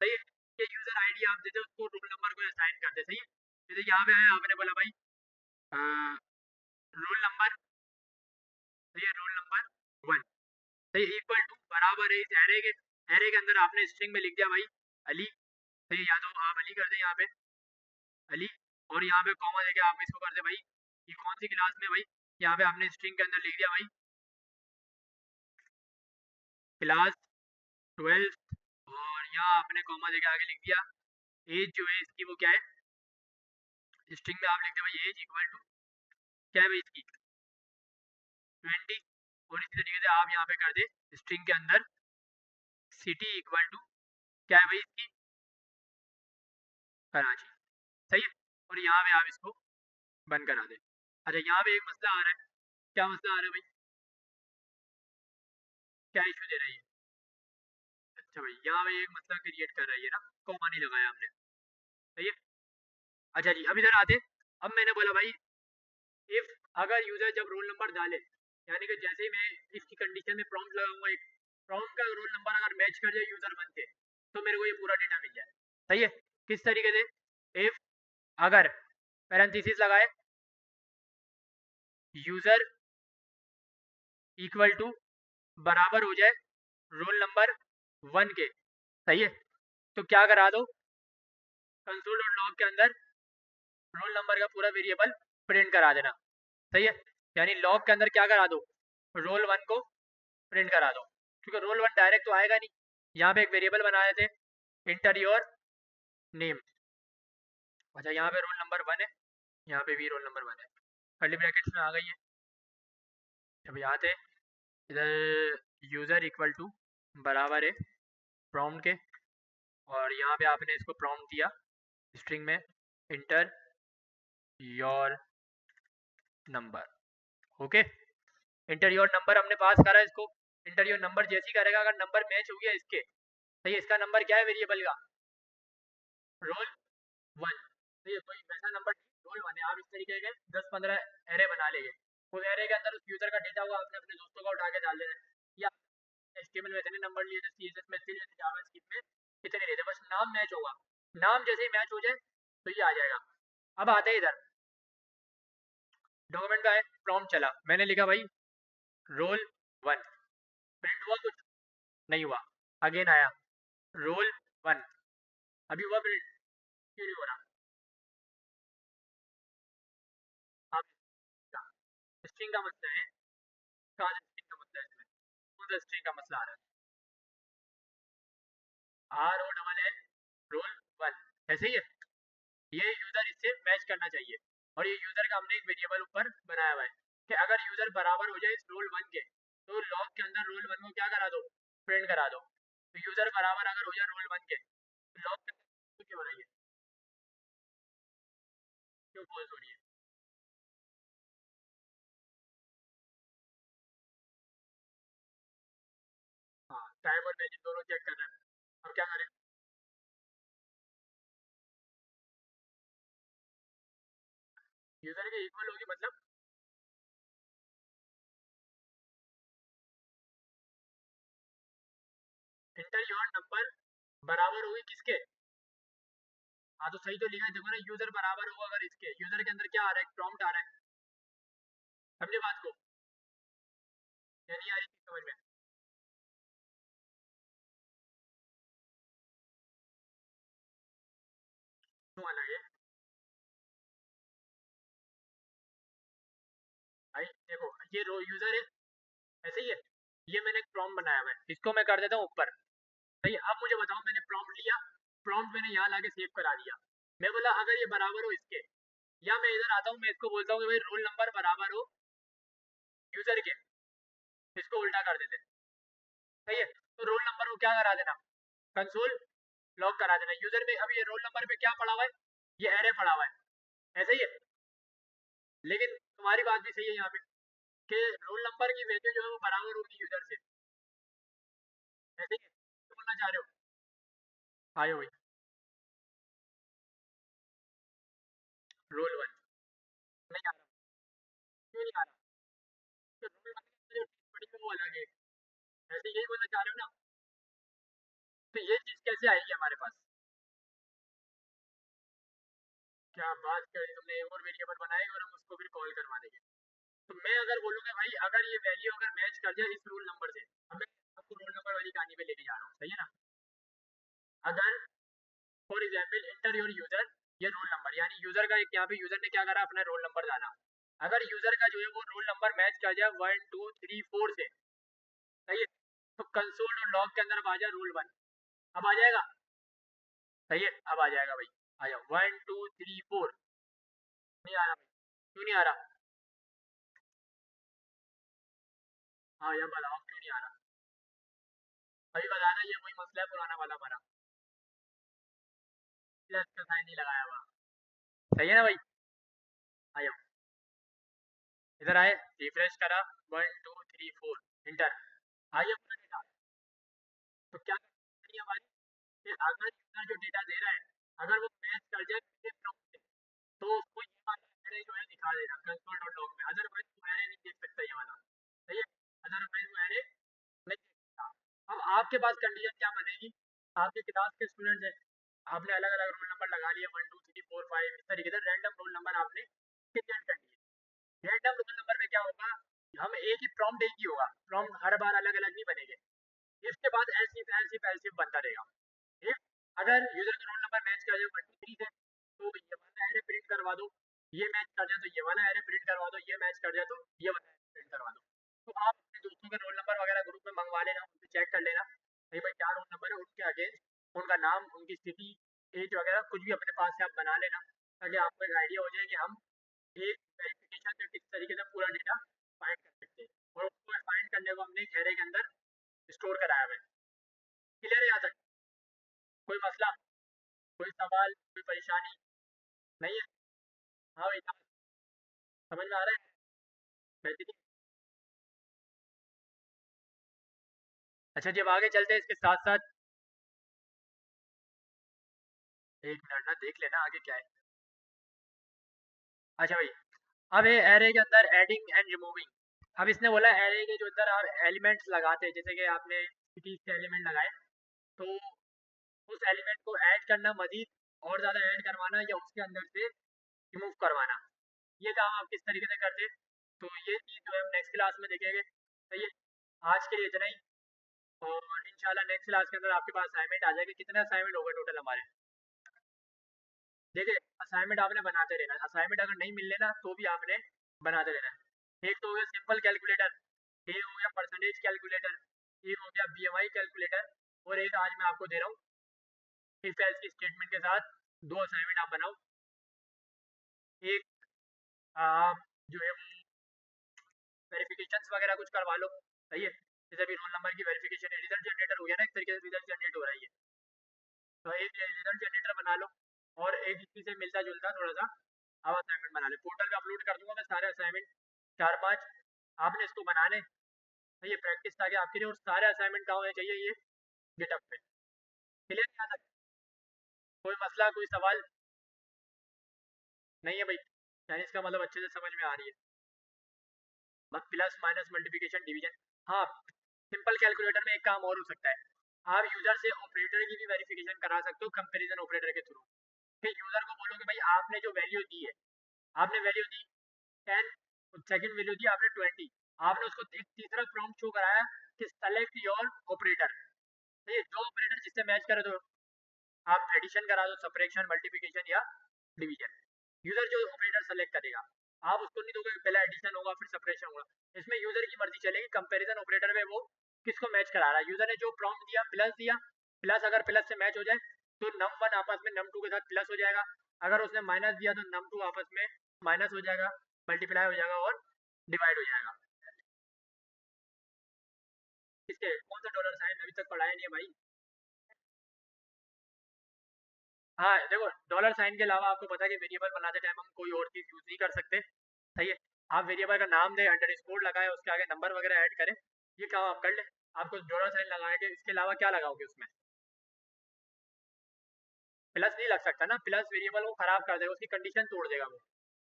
सही है, ये यूजर आईडी आप देते उसको रोल नंबर को असाइन करते, सही है। जैसे यहाँ पे आया, आपने बोला भाई रोल नंबर, सही है, रोल नंबर वन, सही, इक्वल टू बराबर है इस एरे के अंदर आपने स्ट्रिंग में लिख दिया भाई अली, सही, या तो आप अली कर दें यहाँ पे, अली, और यहाँ पे कॉमा देके आप इसको कर दे भाई ये कौन सी क्लास में, भाई यहाँ पे आपने स्ट्रिंग के अंदर लिख दिया भाई क्लास 12, और यहाँ आपने कॉमा देके आगे लिख दिया एज जो है इसकी वो क्या है, स्ट्रिंग में आप लिखते भाई एज इक्वल टू क्या है भाई इसकी 20, और इसी तरीके से आप यहाँ पे कर दे स्ट्रिंग के अंदर सिटी इक्वल टू क्या है भाई इसकी कराची, सही है, और यहाँ पे आप इसको बंद करा दे। अच्छा यहाँ पे एक मसला आ रहा है, क्या मसला आ रहा है भाई, क्या इशू दे रहा है ये, अच्छा भाई यहाँ पे एक मसला क्रिएट कर रहा है ये ना, कॉमा नहीं लगाया हमने, सही है। अच्छा जी अब इधर आते, अब मैंने बोला भाई इफ, अगर यूजर जब रोल नंबर डाले, यानी कि जैसे ही मैं इसकी कंडीशन में प्रॉम्प्ट लगाऊंगा, एक प्रॉम्प्ट का रोल नंबर अगर मैच कर जाए यूजर वन से, तो मेरे को ये पूरा डेटा मिल जाए, सही है। किस तरीके से, इफ, अगर पैरेंथेसिस लगाए, यूजर इक्वल टू बराबर हो जाए रोल नंबर वन के, सही है, तो क्या करा दो, कंसोल डॉट लॉग के अंदर रोल नंबर का पूरा वेरिएबल प्रिंट करा देना, सही है, यानी लॉग के अंदर क्या करा दो, रोल वन को प्रिंट करा दो, क्योंकि रोल वन डायरेक्ट तो आएगा नहीं, यहाँ पे एक वेरिएबल बनाए थे इंटर योर नेम, अच्छा यहाँ पे रोल नंबर वन है, यहाँ पे भी रोल नंबर वन है, कर्ली ब्रैकेट्स में आ गई है। अब यहाँ थे इधर यूज़र इक्वल टू बराबर है प्रॉम्प्ट के, और यहाँ पे आपने इसको प्रॉम्प्ट दिया स्ट्रिंग में inter your number, okay, inter your number हमने पास करा इसको, इंटर योर नंबर जैसे ही करेगा, अगर नंबर मैच हो गया इसके, सही है, इसका नंबर क्या है वेरिएबल का, रोल वन, तो ये कोई वैसा नंबर रोल वन है, आप इस तरीके के 10-15 एरे बना लेंगे, उस एरे के अंदर उस यूजर का डेटा हुआ आपने अपने दोस्तों का उठा के डाल देना है, या एचटीएमएल में इतने नंबर लिए थे, सीएसएस में इतने लिए थे, जावास्क्रिप्ट में इतने लिए थे, बस नाम मैच होगा, नाम जैसे ही मैच हो जाए तो ये आ जाएगा। अब आते हैं इधर, डॉक्यूमेंट का है, प्रॉम्प्ट चला, मैंने लिखा भाई रोल 1, प्रिंट हुआ कुछ? नहीं हुआ। अगेन आया रोल 1, अभी हुआ प्रिंट? क्यों नहीं हो रहा? आप स्ट्रिंग का मसला है। कहाँ से स्ट्रिंग का मसला है इसमें? कौन सा स्ट्रिंग का मसला आ रहा है? ROLL रोल 1 ऐसे ही है। ये यूजर इससे मैच करना चाहिए, और ये यूजर का हमने एक वेरिएबल ऊपर बनाया हुआ है कि अगर यूजर बराबर हो जाए इस रोल 1 के, तो लॉग के अंदर रोल 1 को क्या करा दो, प्रिंट करा दो। तो यूजर बराबर अगर हो जाए रोल 1 के, तो लॉग के अंदर क्यों हो रही है? क्यों फॉल्स हो रही है? हाँ, टाइम और वैल्यू दोनों चेक कर रहे हैं। अब क्या करें? यूजर के इक्वल होगी मतलब? इंटर योर नंबर बराबर होगी किसके? हाँ तो सही तो लिखा है, देखो ना, यूजर बराबर होगा अगर इसके, यूजर के अंदर क्या आ रहा है, प्रॉम्प्ट आ रहा है। समझे बात को? या नहीं आ रही चीज समझ में? क्यों अलग है? भाई देखो, ये रो यूजर है, ऐसे ही है। ये मैंने एक प्रॉम्प्ट बनाया हुआ है, इसको मैं कर देता हूँ ऊपर। सही है, अब मुझे बताओ, मैंने प्रॉम्प्ट लिया, प्रॉम्प्ट मैंने यहाँ लाके सेव करा दिया। मैं बोला अगर ये बराबर हो इसके, या मैं इधर आता हूँ, मैं इसको बोलता हूँ कि भाई रोल नंबर बराबर हो यूजर के, इसको उल्टा कर देते। सही है, तो रोल नंबर को क्या करा देना, कंसोल लॉग करा देना। यूजर में अभी ये रोल नंबर पे क्या पड़ा हुआ है, ये एरे पड़ा हुआ है, ऐसे ही है। लेकिन तुम्हारी बात भी सही है यहाँ पे, कि रोल नंबर की वैल्यू जो है वो बराबर होगी यूजर से, ऐसे ही है, तो बोलना चाह रहे हो? आयो भाई, रोल 1 नहीं आ रहा। क्यों नहीं आ रहा? तो रोल नंबर जो पड़ी है वो अलग है, ऐसे यही बोलना चाह रहे हो ना? तो ये चीज कैसे आएगी हमारे पास? क्या बात करी तुमने, एक और वेरिएबल बनाएगा और हम उसको फिर कॉल करवा देंगे। तो मैं अगर बोलूंगा भाई अगर ये वैल्यू अगर मैच कर जाए इस रूल नंबर से, अब मैं आपको रोल नंबर वाली कहानी पे लेके जा रहा हूँ, सही है ना? अगर for example inter your user, ये रोल नंबर, यानी यूजर का एक यहाँ पे यूजर ने क्या करा, अपना रोल नंबर डाला। अगर यूजर का जो है वो रोल नंबर मैच कर जाए 1 2 3 4 से, सही है, तो कंसोल और लॉग के अंदर अब आ जाए रोल 1, अब आ जाएगा। सही है, अब आ जाएगा भाई, आ जाओ 1 2 3 4। नहीं आ रहा भाई? क्यों नहीं आ रहा? हाँ यार बताओ क्यों नहीं आ रहा? अभी बताना, ये वही मसला है पुराना वाला हमारा, प्लस का साइन नहीं लगाया हुआ। सही है ना भाई? आ जाओ, इधर आए, रिफ्रेश करा, 1 2 3 4 इंटर, आइए पूरा डेटा। तो क्या करनी है हमारी, कि अगर यूजर जो डेटा दे रहा है, अगर वो मैच कर जाए किसी prompt से, तो उसको ये वाला एरे जो है दिखा देना कंसोल डॉट लॉग में, अदरवाइज वो एरे नहीं देख सकता ये वाला। सही है, अदरवाइज वो एरे नहीं देख सकता। अब आपके पास कंडीशन क्या बनेगी, आपके क्लास के स्टूडेंट्स हैं, आपने अलग अलग रोल नंबर लगा लिया 1 2 3 4 5, इस तरीके से रैंडम रोल नंबर आपने क्रिएट कर दिए। रैंडम रोल नंबर में क्या होगा, हम एक ही प्रॉम्प्ट एक ही होगा, प्रॉम्प्ट हर बार अलग अलग नहीं बनेंगे। इसके बाद एलसीफ एलसीफ एलसीफ बनता रहेगा। ठीक, अगर यूजर का रोल नंबर मैच कर जाए 1 2 3 से, तो ये वाला एरे प्रिंट करवा दो, ये मैच कर जाए तो ये वाला एरे प्रिंट करवा दो, ये मैच कर जाए तो ये वाला एरे प्रिंट करवा दो। तो आप अपने दोस्तों के रोल नंबर वगैरह ग्रुप में मंगवा लेना, उनसे चेक कर लेना भाई भाई क्या रोल नंबर है, उनके अगेंस्ट उनका नाम, उनकी स्थिति, एज वगैरह कुछ भी अपने पास से आप बना लेना, ताकि आपको एक आइडिया हो जाए कि हम एक वेरिफिकेशन में किस तरीके से पूरा डेटा फाइंड कर सकते हैं। और उसको फाइंड करने को हमने एक एरे के अंदर स्टोर कराया हुआ है। क्लियर है यहाँ तक? कोई मसला, कोई सवाल, कोई परेशानी नहीं है? हाँ भाई, समझ में आ रहा है? बेहतरीन। अच्छा जब आगे चलते हैं इसके साथ साथ, एक मिनट ना देख लेना आगे क्या है। अच्छा भाई, अब ये एरे के अंदर एडिंग एंड रिमूविंग। अब इसने बोला एरे के जो अंदर आप एलिमेंट्स लगाते हैं, जैसे कि आपने सिटीज के एलिमेंट लगाए, तो उस एलिमेंट को ऐड करना, मजीद और ज़्यादा ऐड करवाना, या उसके अंदर से रिमूव करवाना, ये काम आप किस तरीके से करते हैं, तो ये चीज़ जो है हम नेक्स्ट क्लास में देखेंगे। सही है, आज के लिए इतना ही। और इंशाल्लाह नेक्स्ट क्लास के अंदर आपके पास असाइनमेंट आ जाएगी। कितने असाइनमेंट होगा टोटल हमारे? देखिए, असाइनमेंट आपने बनाते रहना है। असाइनमेंट अगर नहीं मिलने ना तो भी आपने बनाते रहना है। एक तो हो गया सिंपल कैलकुलेटर, एक हो गया परसेंटेज कैलकुलेटर, एक हो गया बीएमआई कैलकुलेटर, और एक आज मैं आपको दे रहा हूँ इफ एल्स की स्टेटमेंट के साथ दो असाइनमेंट आप बनाओ। एक आप जो है वेरिफिकेशंस वगैरह कुछ करवा लो। सही है, जैसे अभी रोल नंबर की वेरिफिकेशन है, रिजल्ट जनरेटर हो गया ना, एक तरीके से रिजल्ट जनरेट हो रहा है ये। तो एक रिजल्ट जनरेटर बना लो, और एक इसी से मिलता जुलता थोड़ा सा आप असाइनमेंट बना ले। पोर्टल पे अपलोड कर दूंगा मैं सारे असाइनमेंट, चार पांच। आपने इसको बनाने, तो ये प्रैक्टिस ताकि आपके लिए, और सारे असाइनमेंट कहाँ होने चाहिए, ये गिटअप पे। क्लियर यहाँ तक? कोई मसला, कोई सवाल नहीं है भाई? चाइनीज का मतलब अच्छे से समझ में आ रही है? बस प्लस माइनस मल्टीप्लिकेशन डिवीजन। हाँ, सिंपल कैलकुलेटर में एक काम और हो सकता है, आप यूजर से ऑपरेटर की भी वेरिफिकेशन करा सकते हो कंपैरिजन ऑपरेटर के थ्रू। फिर यूजर को बोलोगे भाई आपने जो वैल्यू दी है, आपने वैल्यू दी 10, सेकंड वैल्यू दी आपने 20, आपने उसको एक तीसरा प्रॉम्प्ट शो कराया कि सेलेक्ट योर ऑपरेटर। ये जो ऑपरेटर जिससे मैच करे, तो आप एडिशन करा दो, सब्ट्रैक्शन, मल्टीप्लिकेशन या डिवीजन। यूजर जो ऑपरेटर सेलेक्ट करेगा, आप उसको नहीं दोगे पहले एडिशन होगा फिर सब्ट्रैक्शन होगा। इसमें यूजर की मर्जी चलेगी। कंपैरिजन ऑपरेटर में वो किसको मैच करा रहा है, यूजर ने जो प्रॉम्प्ट दिया प्लस दिया, प्लस अगर प्लस से मैच हो जाए तो नम वन आपस में नम टू के साथ प्लस हो जाएगा, अगर उसने माइनस दिया तो नम टू आपस में माइनस हो जाएगा, मल्टीप्लाई हो जाएगा और डिवाइड हो जाएगा। इसके कौन सा डॉलर साइन अभी तक पढ़ाया नहीं है भाई? हाँ देखो, डॉलर साइन के अलावा आपको पता है कि वेरिएबल बनाते टाइम हम कोई और चीज़ यूज़ नहीं कर सकते। सही है, आप वेरिएबल का नाम दें, अंडर स्कोर लगाए, उसके आगे नंबर वगैरह ऐड करें, ये काम आप कर लें। आपको डॉलर साइन लगाए के इसके अलावा क्या लगाओगे उसमें? प्लस नहीं लग सकता ना, प्लस वेरिएबल को खराब कर देगा, उसकी कंडीशन तोड़ देगा वो।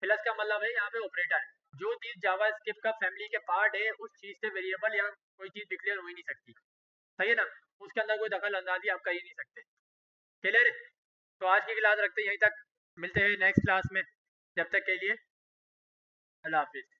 प्लस का मतलब है यहाँ पे ऑपरेटर, जो चीज़ जावा स्क्रिप्ट का फैमिली के पार्ट है उस चीज़ से वेरिएबल या कोई चीज़ डिक्लेयर हो ही नहीं सकती। सही है ना, उसके अंदर कोई दखल अंदाजी आप कर ही नहीं सकते। क्लियर है? तो आज की क्लास रखते हैं यहीं तक, मिलते हैं नेक्स्ट क्लास में। जब तक के लिए अल्लाह हाफिज़।